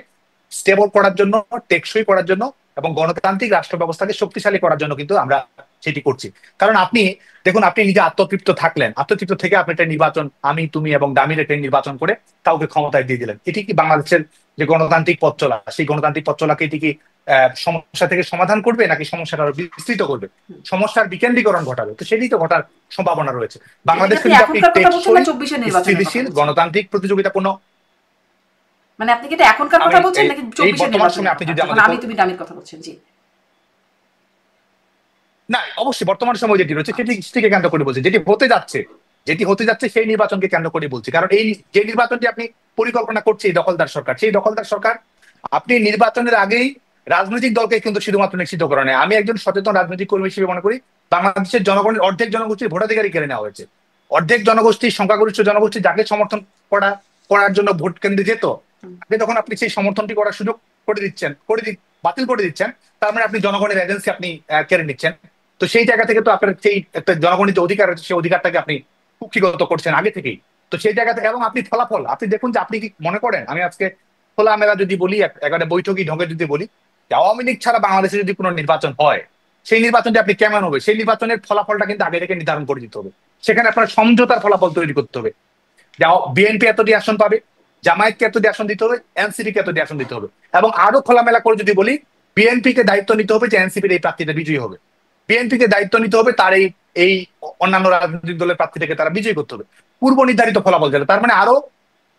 স্টেবল করার জন্য, টেকসই করার জন্য, এবং গণতান্ত্রিক রাষ্ট্র ব্যবস্থাকে শক্তিশালী করার জন্য কিন্তু আমরা সেটি করছি। কারণ আপনি দেখুন, আপনি নিজে আত্মতৃপ্ত থাকলেন, আত্মতৃপ্ত থেকে আপনি একটা নির্বাচন, আমি তুমি এবং দামির একটা নির্বাচন করে কাউকে ক্ষমতায় দিয়ে দিলেন। এটি কি বাংলাদেশের যে গণতান্ত্রিক পথ চলা, সেই গণতান্ত্রিক পথ চলাকে এটি কি সমস্যা থেকে সমাধান করবে, নাকি সমস্যাটা আরো বিস্তৃত করবে, সমস্যার বিকেন্দ্রীকরণ ঘটাবে? তো সেটি তো ঘটার সম্ভাবনা রয়েছে। বাংলাদেশকে যদি আপনি স্থিতিশীল গণতান্ত্রিক প্রতিযোগিতাপূর্ণ, মানে আপনি কি এটা এখনকার কথা বলছেন নাকি 24-এর নির্বাচনে? আপনি যদি আমি তুমি দামির কথা বলছেন। জি না, অবশ্যই বর্তমান সময় যেটি রয়েছে সেটিকে কেন্দ্র করে বলছি, যেটি হতে যাচ্ছে সেই নির্বাচনকে কেন্দ্র করে বলছি। কারণ এই যে নির্বাচনটি আপনি পরিকল্পনা করছে এই দখলদার সরকার, সেই দখলদার সরকার আপনি নির্বাচনের আগেই রাজনৈতিক দলকে কিন্তু শুধুমাত্র নিষিদ্ধ করে নেয়। আমি একজন সচেতন রাজনৈতিক কর্মী হিসেবে মনে করি বাংলাদেশের জনগণের অর্ধেক জনগোষ্ঠীর ভোটাধিকারই কেড়ে নেওয়া হয়েছে। অর্ধেক জনগোষ্ঠী, সংখ্যাগরিষ্ঠ জনগোষ্ঠী যাকে সমর্থন করা করার জন্য ভোট কেন্দ্রে যেত, আপনি তখন আপনি সেই সমর্থনটি করার সুযোগ করে দিচ্ছেন, বাতিল করে দিচ্ছেন, তার মানে আপনি জনগণের এজেন্সি আপনি কেড়ে নিচ্ছেন। তো সেই জায়গা থেকে তো আপনার সেই একটা জনগণের যে অধিকার আছে সেই অধিকারটাকে আপনি কুক্ষিগত করছেন আগে থেকেই। তো সেই জায়গা থেকে এবং আপনি ফলাফল আপনি দেখুন যে আপনি কি মনে করেন, আমি আজকে খোলামেলা যদি বলি, একেবারে বৈঠকি ঢঙ্গে যদি বলি, যে আওয়ামী লীগ ছাড়া বাংলাদেশে যদি কোনো নির্বাচন হয়, সেই নির্বাচনটি আপনি কেমন হবে, সেই নির্বাচনের ফলাফলটা কিন্তু আগে থেকে নির্ধারণ করে দিতে হবে। সেখানে আপনার সমঝোতার ফলাফল তৈরি করতে হবে। বিএনপি এতটি আসন পাবে, জামায়াতকে এতটি আসন দিতে হবে, এনসিপি কে এতটি আসন দিতে হবে। এবং আরো খোলামেলা করে যদি বলি, বিএনপি কে দায়িত্ব নিতে হবে যে এনসিপির এই প্রার্থীটা বিজয়ী হবে, বিএনপি কে দায়িত্ব নিতে হবে তার এই এই অন্যান্য রাজনৈতিক দলের প্রার্থীটাকে তারা বিজয়ী করতে হবে। পূর্ব নির্ধারিত ফলাফল যাবে, তার মানে আরো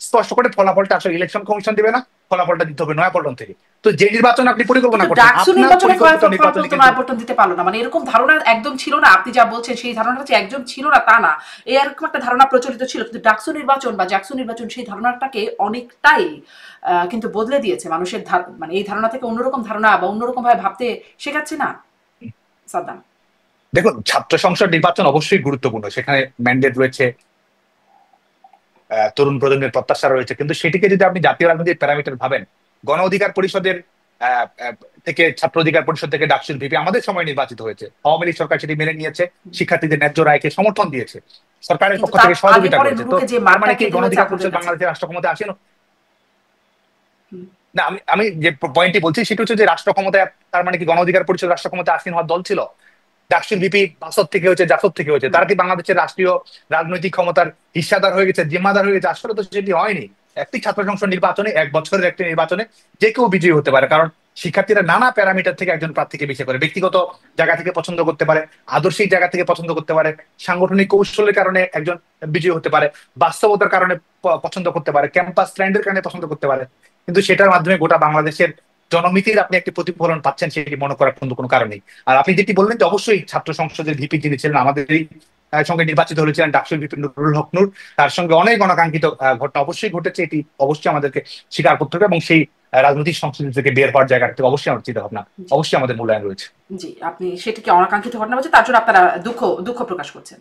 স্পষ্ট করে ফলাফলটা আসলে ইলেকশন কমিশন দিবে না, ফলাফলটা দিতে হবে নয়াপল্টন থেকে। তো যে নির্বাচন আপনি পরিকল্পনা করছেন, ডাকসু আপনার নির্বাচনে পরিকল্পিত নির্বাচন কিন্তু নয়াপল্টন দিতে পারলো না, মানে এরকম ধারণা একদম ছিল না। আপনি যা বলছেন সেই ধারণাটা যে একদম ছিল না তা না, এরকম একটা ধারণা প্রচলিত ছিল, কিন্তু ডাকসু নির্বাচন বা জাকসু নির্বাচন সেই ধারণাটাকে অনেকটাই কিন্তু বদলে দিয়েছে। মানুষের মানে এই ধারণা থেকে অন্যরকম ধারণা বা অন্যরকম ভাবে ভাবতে শেখাচ্ছে না সাদ্দাম। দেখুন, ছাত্র সংসদ নির্বাচন অবশ্যই গুরুত্বপূর্ণ, সেখানে ম্যান্ডেট রয়েছে, তরুণ প্রজন্মের প্রত্যাশা রয়েছে, কিন্তু সেটিকে যদি আপনি জাতীয় রাজনীতির প্যারামিটার ভাবেন, গণ অধিকার পরিষদের থেকে ছাত্র অধিকার পরিষদ থেকে ডাকসুর ভিপি আমাদের সময় নির্বাচিত হয়েছে, আওয়ামী লীগ সরকার সেটি মেনে নিয়েছে, শিক্ষার্থীদের ন্যায্য রায়কে সমর্থন দিয়েছে, সরকারের পক্ষ থেকে সহযোগিতা করেছে। তো তার মানে কি গণ অধিকার পরিষদ বাংলাদেশের রাষ্ট্র ক্ষমতায় আসেন না? আমি যে পয়েন্টটি বলছি সেটা হচ্ছে যে রাষ্ট্র ক্ষমতায়, তার মানে কি গণ অধিকার পরিষদ রাষ্ট্র ক্ষমতায় আসীন হওয়ার দল ছিল? ডাকসুর ভিপি বাসদ থেকে হয়েছে, জাসদ থেকে হয়েছে, তারা কি বাংলাদেশের রাষ্ট্রীয় রাজনৈতিক ক্ষমতার হিস্সাদার হয়ে গেছে, জিম্মাদার হয়ে গেছে? আসলে তো সেটি হয়নি। একটি ছাত্র সংসদ নির্বাচনে, এক বছরের একটি নির্বাচনে যে কেউ বিজয়ী হতে পারে, কারণ শিক্ষার্থীরা নানা প্যারামিটার থেকে একজন প্রার্থীকে বেছে করে, ব্যক্তিগত জায়গা থেকে পছন্দ করতে পারে, আদর্শিক জায়গা থেকে পছন্দ করতে পারে, সাংগঠনিক কৌশলের কারণে একজন বিজয়ী হতে পারে, বাস্তবতার কারণে পছন্দ করতে পারে, ক্যাম্পাস ট্রেন্ডের কারণে পছন্দ করতে পারে। কিন্তু সেটার মাধ্যমে গোটা বাংলাদেশের জনমিতির আপনি একটি প্রতিফলন পাচ্ছেন, সেটি মনে করার কোনো কারণ নেই। আর আপনি যেটি বললেন যে অবশ্যই ছাত্র সংসদের ভিপি যিনি ছিলেন আমাদেরই সঙ্গে নির্বাচিত হয়েছিলেন ডাকসুর ভিপি নুরুল হক নূর, তার সঙ্গে অনেক অনাকাঙ্ক্ষিত ঘটনা অবশ্যই ঘটেছে, এটি অবশ্যই আমাদেরকে স্বীকার করতে হবে, এবং সেই রাজনৈতিক সংস্কৃতি থেকে বের হওয়ার জায়গা থেকে অবশ্যই আমার চিন্তা ভাবনা, অবশ্যই আমাদের মূল্যায়ন রয়েছে। জি, আপনি সেটাকে অনাকাঙ্ক্ষিত ঘটনা বলছেন, তার জন্য আপনারা দুঃখ প্রকাশ করছেন।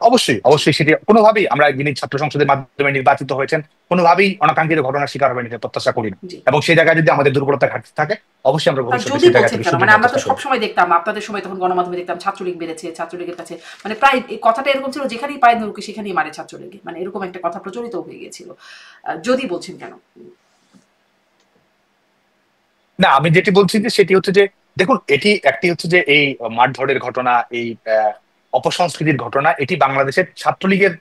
অবশ্যই অবশ্যই সেটি কোনোভাবেই আমরা, যিনি ছাত্র সংসদের মাধ্যমে নির্বাচিত হয়েছেন, কোনোভাবেই অনাকাঙ্ক্ষিত ঘটনার শিকার হবেন এটা প্রত্যাশা করি না, এবং সেই জায়গায় যদি আমাদের দুর্বলতা ঘাটতি থাকে অবশ্যই আমরা ভবিষ্যতে। মানে আমরা তো সবসময় দেখতাম, আপনাদের সময় তখন গণমাধ্যমে দেখতাম ছাত্রলীগ বেড়েছে, ছাত্রলীগের কাছে মানে প্রায় কথাটা এরকম ছিল, যেখানেই পায় নুরুকে সেখানেই মারে ছাত্রলীগে, মানে এরকম একটা কথা প্রচলিত হয়ে গিয়েছিল। যদি বলছেন কেন? না, আমি যেটি বলছি যে সেটি হচ্ছে যে দেখুন, এটি একটি হচ্ছে যে এই মারধরের ঘটনা, এই অপসংস্কৃতির ঘটনা, এটি বাংলাদেশের ছাত্রলীগের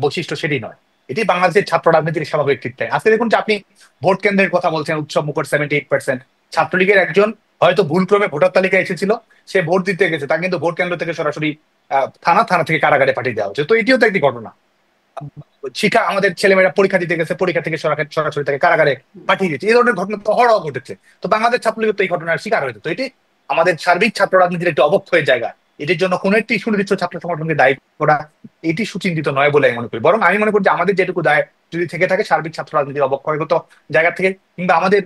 বৈশিষ্ট্য সেটি নয়, এটি বাংলাদেশের ছাত্র রাজনীতির স্বাভাবিক কৃত্যায়। আজকে দেখুন যে আপনি ভোট কেন্দ্রের কথা বলছেন, উৎসব মুখর 78%, ছাত্রলীগের একজন হয়তো ভুলক্রমে ভোটার তালিকায় এসেছিল, সে ভোট দিতে গেছে, তা কিন্তু ভোট কেন্দ্র থেকে সরাসরি থানা থেকে কারাগারে পাঠিয়ে দেওয়া হচ্ছে। তো এটিও তো একটি ঘটনা। শিক্ষা, আমাদের ছেলেমেয়েরা পরীক্ষা দিতে গেছে, পরীক্ষা থেকে সরাসরি তাকে কারাগারে পাঠিয়ে দিয়েছে, এই ধরনের ঘটনা তো অহরহ ঘটেছে। তো বাংলাদেশ ছাত্রলীগ তো এই ঘটনার শিকার হয়েছে। তো এটি আমাদের সার্বিক ছাত্র রাজনীতির একটি অবক্ষয়ের জায়গা। এটির জন্য কোন একটি সুনির্দিষ্ট ছাত্র সংগঠনকে দায়ী করা এটি সুচিন্তিত নয় বলে আমি মনে করি। বরং আমি মনে করি যে আমাদের যেটুকু দায় যদি থেকে থাকে সার্বিক ছাত্র রাজনীতির অবক্ষয়গত জায়গা থেকে, কিংবা আমাদের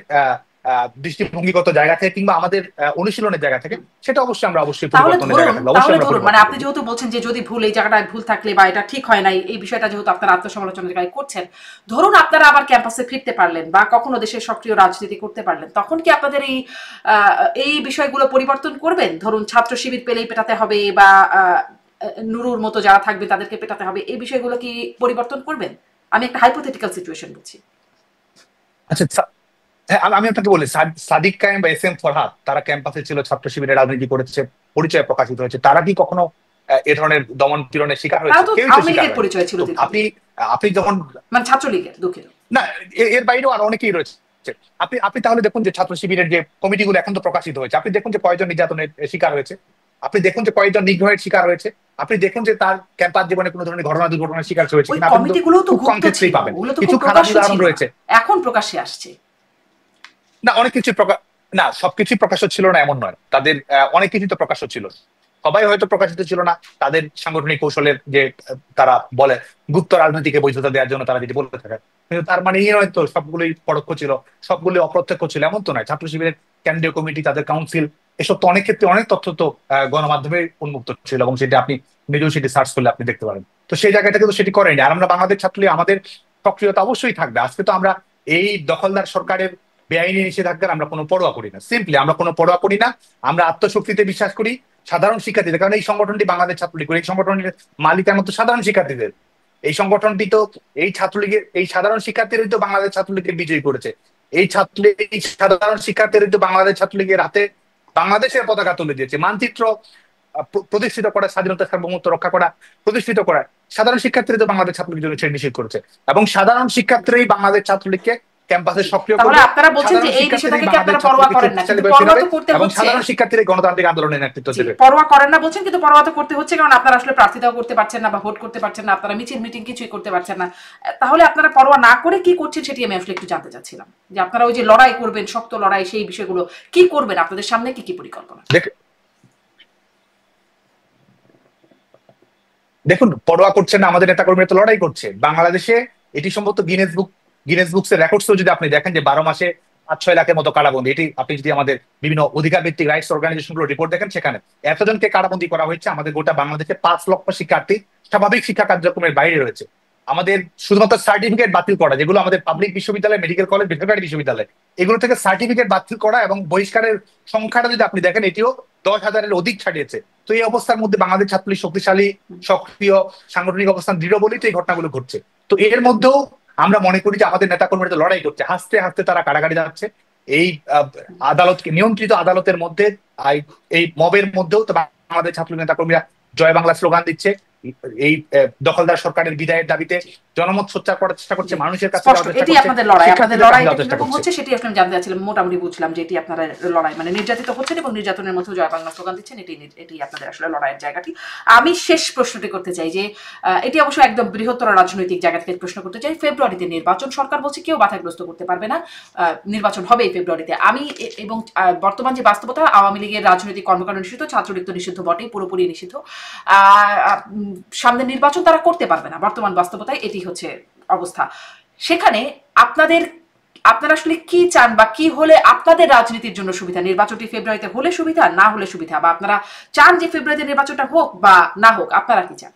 দৃষ্টিভঙ্গিগত জায়গা থেকে, কিংবা আমাদের অনুশীলনের জায়গা থেকে, সেটা অবশ্যই আমরা অবশ্যই পরিবর্তনের জায়গা থাকবে। তাহলে ধরুন, মানে আপনি যেহেতু বলছেন যে যদি ভুল, এই জায়গাটায় ভুল থাকলে বা এটা ঠিক হয় নাই, এই বিষয়টা যেহেতু আপনারা আত্মসমালোচনার জায়গায় করছেন, ধরুন আপনারা আবার ক্যাম্পাসে ফিরতে পারলেন বা কখনো দেশের সক্রিয় রাজনীতি করতে পারলেন, তখন কি আপনাদের এই বিষয়গুলো পরিবর্তন করবেন? ধরুন ছাত্র শিবির পেলেই পেটাতে হবে বা নুরুর মতো যারা থাকবে তাদেরকে পেটাতে হবে, এই বিষয়গুলো কি পরিবর্তন করবেন? আমি একটা হাইপোথেটিক্যাল সিচুয়েশন বলছি। আচ্ছা, আমি আপনাকে বলি, সাদিক কায়েম বা এস এম ফরহাদ, তারা ক্যাম্পাসে ছিল, ছাত্র শিবিরের রাজনীতি করেছে, পরিচয় প্রকাশিত হয়েছে, তারা কি কখনো এ ধরনের দমন পীড়নের শিকার হয়েছে? আপনি যখন মানে ছাত্রলীগের, দুঃখিত না, এর বাইরেও আর অনেকেই রয়েছে। আপনি তাহলে দেখুন যে ছাত্র শিবিরের যে কমিটিগুলো এখন তো প্রকাশিত হয়েছে, আপনি দেখুন যে কয়েকজন নির্যাতনের শিকার হয়েছে, আপনি দেখুন যে কয়েকজন নিগ্রহের শিকার হয়েছে, আপনি দেখুন যে তার ক্যাম্পাস জীবনে কোনো ধরনের ঘটনা দুর্ঘটনার শিকার হয়েছে কিনা, খুব কম ক্ষেত্রেই পাবেন। কিছু খারাপ উদাহরণ রয়েছে, এখন প্রকাশ্যে আসছে না, অনেক কিছু না, সবকিছুই প্রকাশ্য ছিল না এমন নয়, তাদের অনেক কিছু তো প্রকাশ্য ছিল, সবাই হয়তো প্রকাশিত ছিল না। তাদের সাংগঠনিক কৌশলের যে তারা বলে গুপ্ত রাজনীতিকে বৈধতা দেওয়ার জন্য তারা যেটি বলতে থাকে, কিন্তু তার মানে এই নয় তো সবগুলোই পরোক্ষ ছিল, সবগুলো অপ্রত্যক্ষ ছিল, এমন তো নয়। ছাত্র শিবিরের কেন্দ্রীয় কমিটি, তাদের কাউন্সিল, এসব তো অনেক ক্ষেত্রে অনেক তথ্য তো গণমাধ্যমে উন্মুক্ত ছিল, এবং সেটা আপনি নিজেও সেটি সার্চ করলে আপনি দেখতে পারেন। তো সেই জায়গাটা কিন্তু সেটি করেনি। আর আমরা বাংলাদেশ ছাত্রলীগ আমাদের সক্রিয়তা অবশ্যই থাকবে। আজকে তো আমরা এই দখলদার সরকারের বেআইনি নিষেধাজ্ঞার আমরা কোনো পরোয়া করি না, সিম্পলি আমরা কোনো পরোয়া করি না। আমরা আত্মশক্তিতে বিশ্বাস করি, সাধারণ শিক্ষার্থীদের, কারণ এই সংগঠনটি বাংলাদেশ ছাত্রলীগ, এই সংগঠনের মালিকানা তো সাধারণ শিক্ষার্থীদের। এই সংগঠনটি তো এই ছাত্রলীগের, এই সাধারণ শিক্ষার্থীরাই তো বাংলাদেশ ছাত্রলীগের বিজয়ী করেছে। এই সাধারণ শিক্ষার্থীরাই তো বাংলাদেশ ছাত্রলীগের হাতে বাংলাদেশের পতাকা তুলে দিয়েছে। মানচিত্র প্রতিষ্ঠিত করা, স্বাধীনতা সার্বভৌমত্ব রক্ষা করা, প্রতিষ্ঠিত করা সাধারণ শিক্ষার্থীরা তো বাংলাদেশ ছাত্রলীগের জন্য নিষেধ করেছে, এবং সাধারণ শিক্ষার্থীরাই বাংলাদেশ ছাত্রলীগকে ক্যাম্পাসে সক্রিয় করবে। আপনারা বলছেন যে এই নিষেধাজ্ঞাকে আপনারা পরোয়া করেন না, কিন্তু পরোয়া তো করতে হচ্ছে, এবং সাধারণ শিক্ষার্থীরাই গণতান্ত্রিক আন্দোলনের নেতৃত্ব দেবে। পরোয়া করেন না বলছেন, কিন্তু পরোয়া তো করতে হচ্ছে, কারণ আপনারা আসলে প্রার্থিতাও করতে পারছেন না বা ভোট করতে পারছেন না, আপনারা মিছিল মিটিং কিছুই করতে পারছেন না। তাহলে আপনারা পরোয়া না করে কি করছেন সেটি আমি আসলে একটু জানতে চাচ্ছিলাম, যে আপনারা ওই যে লড়াই করবেন, শক্ত লড়াই, সেই বিষয়গুলো কি করবেন, আপনাদের সামনে কি কি পরিকল্পনা? দেখুন, পরোয়া করছেন না, আমাদের নেতাকর্মীরা তো লড়াই করছে। বাংলাদেশে এটি সম্ভবত গিনেস বুকস এর রেকর্ডসও যদি আপনি দেখেন, যে 12 মাসে 5-6 লাখের মতো কারাবন্দী, এটি আপনি যদি আমাদের বিভিন্ন অধিকার ভিত্তিক রাইটস অর্গানাইজেশনগুলো রিপোর্ট দেখেন, সেখানে এতজনকে কারাবন্দী করা হয়েছে। আমাদের গোটা বাংলাদেশে 5 লক্ষ শিক্ষার্থী স্বাভাবিক শিক্ষা কার্যক্রমের বাইরে রয়েছে। আমাদের শুধুমাত্র সার্টিফিকেট বাতিল করা, যেগুলো আমাদের পাবলিক বিশ্ববিদ্যালয়, মেডিকেল কলেজ, বেসরকারি বিশ্ববিদ্যালয়, এগুলো থেকে সার্টিফিকেট বাতিল করা এবং বহিষ্কারের সংখ্যাটা যদি আপনি দেখেন, এটিও 10,000-এর অধিক ছাড়িয়েছে। তো এই অবস্থার মধ্যে বাংলাদেশ ছাত্রলীগ শক্তিশালী, সক্রিয়, সাংগঠনিক অবস্থান দৃঢ় বলেই তো এই ঘটনাগুলো ঘটছে। তো এর মধ্যেও আমরা মনে করি যে আমাদের নেতাকর্মীরা তো লড়াই করছে, হাসতে হাসতে তারা কারাগারে যাচ্ছে। এই আদালতকে, নিয়ন্ত্রিত আদালতের মধ্যে, এই মবের মধ্যেও তো আমাদের ছাত্রলীগ নেতাকর্মীরা জয় বাংলা স্লোগান দিচ্ছে। এই দখলদার সরকারের বিদায়ের দাবিতে জনমত সোচ্চার করার চেষ্টা করছে, মানুষের কাছে এটি আপনাদের লড়াই, আপনাদের লড়াই কিরকম হচ্ছে সেটি আসলে জানতে চাচ্ছিলাম। মোটামুটি বুঝলাম যে এটি আপনারা লড়াই, মানে নির্যাতিত হচ্ছেন এবং নির্যাতনের মধ্যে জয় বাংলা স্লোগান দিচ্ছেন, এটি আপনাদের আসলে লড়াইয়ের জায়গাটি। আমি শেষ প্রশ্নটি করতে চাই, যে এটি অবশ্য একদম বৃহত্তর রাজনৈতিক জায়গা থেকে প্রশ্ন করতে চাই। ফেব্রুয়ারিতে নির্বাচন, সরকার বলছে কেউ বাধাগ্রস্ত করতে পারবে না, নির্বাচন হবে এই ফেব্রুয়ারিতে। আমি এবং বর্তমান যে বাস্তবতা, আওয়ামী লীগের রাজনৈতিক কর্মকাণ্ড নিষিদ্ধ, ছাত্রলীগ তো নিষিদ্ধ বটেই, পুরোপুরি নিষিদ্ধ। সামনে নির্বাচন তারা করতে পারবে না, বর্তমান বাস্তবতায় এটি হচ্ছে অবস্থা। সেখানে আপনারা আসলে কি চান, বা কি হলে আপনাদের রাজনীতির জন্য সুবিধা? নির্বাচনটি ফেব্রুয়ারিতে হলে সুবিধা, না হলে সুবিধা, বা আপনারা চান যে ফেব্রুয়ারিতে নির্বাচনটা হোক বা না হোক, আপনারা কি চান?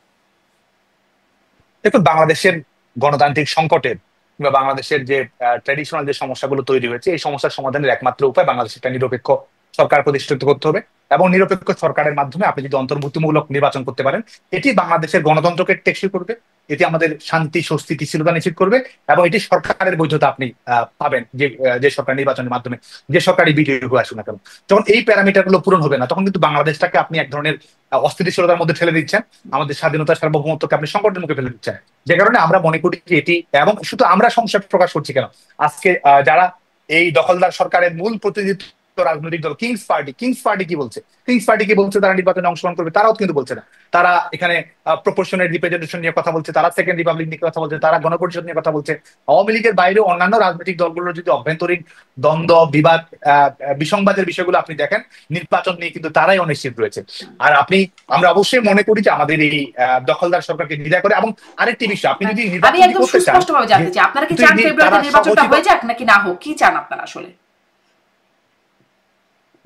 দেখুন, বাংলাদেশের গণতান্ত্রিক সংকটের কিংবা বাংলাদেশের যে ট্র্যাডিশনাল যে সমস্যাগুলো তৈরি হয়েছে, এই সমস্যার সমাধানের একমাত্র উপায় বাংলাদেশের একটা নিরপেক্ষ সরকার প্রতিষ্ঠিত করতে হবে, এবং নিরপেক্ষ সরকারের মাধ্যমে আপনি যদি অন্তর্ভুক্তিমূলক নির্বাচন করতে পারেন, এটি বাংলাদেশের গণতন্ত্রকে টেকসই করবে, এটি আমাদের শান্তি, স্বস্তি, স্থিতিশীলতা নিশ্চিত করবে, এবং এটি সরকারের বৈধতা আপনি পাবেন, যে সরকার নির্বাচনের মাধ্যমে যে সরকারি বিজয়ী আসুক না কেন। যখন এই প্যারামিটার গুলো পূরণ হবে না, তখন কিন্তু বাংলাদেশটাকে আপনি এক ধরনের অস্থিতিশীলতার মধ্যে ঠেলে দিচ্ছেন, আমাদের স্বাধীনতা সার্বভৌমত্বকে আপনি সংকটের মুখে ফেলে দিচ্ছেন। যে কারণে আমরা মনে করি যে এটি, এবং শুধু আমরা সংশয় প্রকাশ করছি কেন, আজকে যারা এই দখলদার সরকারের মূল প্রতিনিধিত্ব রাজনৈতিক দল কিংস পার্টি কি বলছে? কিংস পার্টি কি বলছে? তারা নির্বাচনে অংশগ্রহণ করবে? তারাও কিন্তু বলছে না। তারা এখানে প্রপোর্শনাল রিপ্রেজেন্টেশন নিয়ে কথা বলছে, তারা সেকেন্ড রিপাবলিক নিয়ে কথা বলছে, তারা গণপরিষদ নিয়ে কথা বলছে। আওয়ামী লীগের বাইরেও অন্যান্য রাজনৈতিক দলগুলোর যদি অভ্যন্তরীণ দ্বন্দ্ব, বিবাদ, বিসংবাদের বিষয়গুলো আপনি দেখেন, নির্বাচন নিয়ে কিন্তু তারাই অনিশ্চিত রয়েছে। আর আমরা অবশ্যই মনে করি যে আমাদের এই দখলদার সরকারকে বিদায় করে। এবং আরেকটি বিষয়, আপনি যদি আমি একদম সুস্পষ্টভাবে জানতে চাই, আপনারা কি চান ফেব্রুয়ারিতে নির্বাচনটা হয়ে যাক নাকি না হোক? কি চান আপনারা আসলে?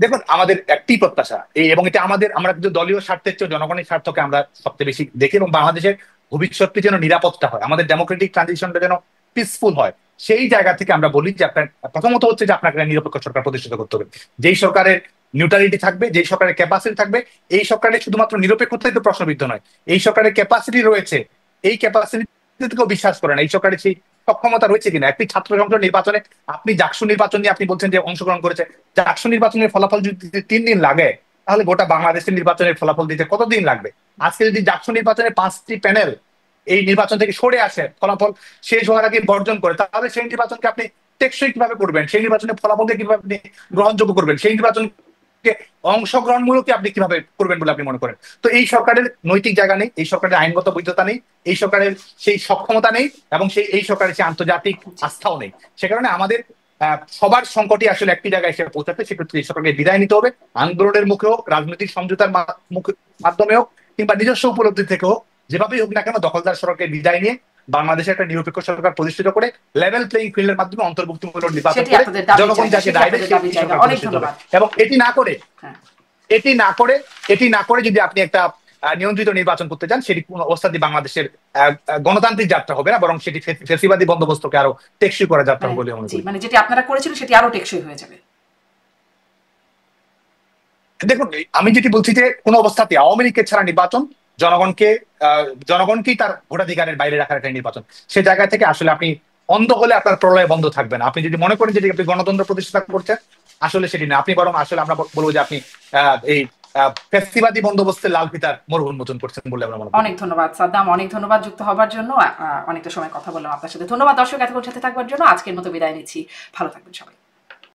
দেখুন, আমাদের একটি প্রত্যাশা এবং এটা আমরা কিন্তু দলীয় স্বার্থের চেয়ে জনগণের স্বার্থকে আমরা সবচেয়ে বেশি দেখি, এবং বাংলাদেশের ভবিষ্যৎটি যেন নিরাপত্তা হয়, আমাদের ডেমোক্রেটিক ট্রানজিশনটা যেন পিসফুল হয়, সেই জায়গা থেকে আমরা বলি যে আপনার প্রথমত হচ্ছে যে আপনাকে নিরপেক্ষ সরকার প্রতিষ্ঠিত করতে হবে, যেই সরকারের নিউট্রালিটি থাকবে, যেই সরকারের ক্যাপাসিটি থাকবে। এই সরকারের শুধুমাত্র নিরপেক্ষতাই তো প্রশ্নবিদ্ধ নয়, এই সরকারের ক্যাপাসিটি রয়েছে, এই ক্যাপাসিটি থেকেও বিশ্বাস করেন এই সরকারের সেই সক্ষমতা রয়েছে কিনা। একটি ছাত্র সংসদ নির্বাচনে আপনি জাকসু নির্বাচন নিয়ে আপনি বলছেন যে অংশগ্রহণ করেছে, জাকসু নির্বাচনের ফলাফল যদি 3 দিন লাগে, তাহলে গোটা বাংলাদেশের নির্বাচনের ফলাফল দিতে কতদিন লাগবে? আজকে যদি জাকসু নির্বাচনে 5টি প্যানেল এই নির্বাচন থেকে সরে আসে, ফলাফল শেষ হওয়ার আগে বর্জন করে, তাহলে সেই নির্বাচনকে আপনি টেকসই কিভাবে করবেন? সেই নির্বাচনের ফলাফলকে কিভাবে আপনি গ্রহণযোগ্য করবেন? সেই নির্বাচন অংশগ্রহণমূলক আপনি কিভাবে করবেন বলে আপনি মনে করেন? তো এই সরকারের নৈতিক জায়গা নেই, এই সরকারের আইনগত বৈধতা নেই, এই সরকারের সেই সক্ষমতা নেই, এবং এই সরকারের সেই আন্তর্জাতিক আস্থাও নেই। সে কারণে আমাদের সবার সংকটই আসলে একটি জায়গায় এসে পৌঁছাতে, সেক্ষেত্রে এই সরকারকে বিদায় নিতে হবে। আন্দোলনের মুখে হোক, রাজনৈতিক সমঝোতার মাধ্যমে হোক, কিংবা নিজস্ব উপলব্ধি থেকে হোক, যেভাবেই হোক না কেন, দখলদার সরকারকে বিদায় নিয়ে বাংলাদেশে একটা নিরপেক্ষ সরকার প্রতিষ্ঠিত করে লেভেল প্লেইং ফিল্ডের মাধ্যমে অন্তর্ভুক্তিমূলক নির্বাচন করে জনগণ যাকে রায় দেয়, এবং এটি না করে যদি আপনি একটা নিয়ন্ত্রিত নির্বাচন করতে চান, সেটি কোনো অবস্থাতেই বাংলাদেশের গণতান্ত্রিক যাত্রা হবে না, বরং সেটি ফ্যাসিবাদী বন্দোবস্তকে আরো টেকসই করা যাত্রা হবে বলে মনে করি। মানে যেটি আপনারা করেছিলেন সেটি আরো টেকসই হয়ে যাবে। দেখুন, আমি যেটি বলছি যে কোনো অবস্থাতে আওয়ামী লীগের ছাড়া নির্বাচন জনগণকেই তার ভোটাধিকারের বাইরে রাখার একটা নির্বাচন। সে জায়গা থেকে আসলে আপনি অন্ধ হলে আপনার প্রলয় বন্ধ থাকবে না। আপনি যদি মনে করেন যে আপনি গণতন্ত্র প্রতিষ্ঠা করছেন, আসলে সেটি না, আপনি বরং আসলে আমরা বলবো যে আপনি এই ফ্যাসিবাদী বন্দোবস্তের লাল ফিতার মরুন্মোচন করছেন বলে আমরা মনে করি। অনেক ধন্যবাদ সাদ্দাম, অনেক ধন্যবাদ যুক্ত হবার জন্য। অনেকটা সময় কথা বললাম আপনার সাথে। ধন্যবাদ দর্শক এতক্ষণ সাথে থাকবার জন্য। আজকের মতো বিদায় নিচ্ছি, ভালো থাকবেন সবাই।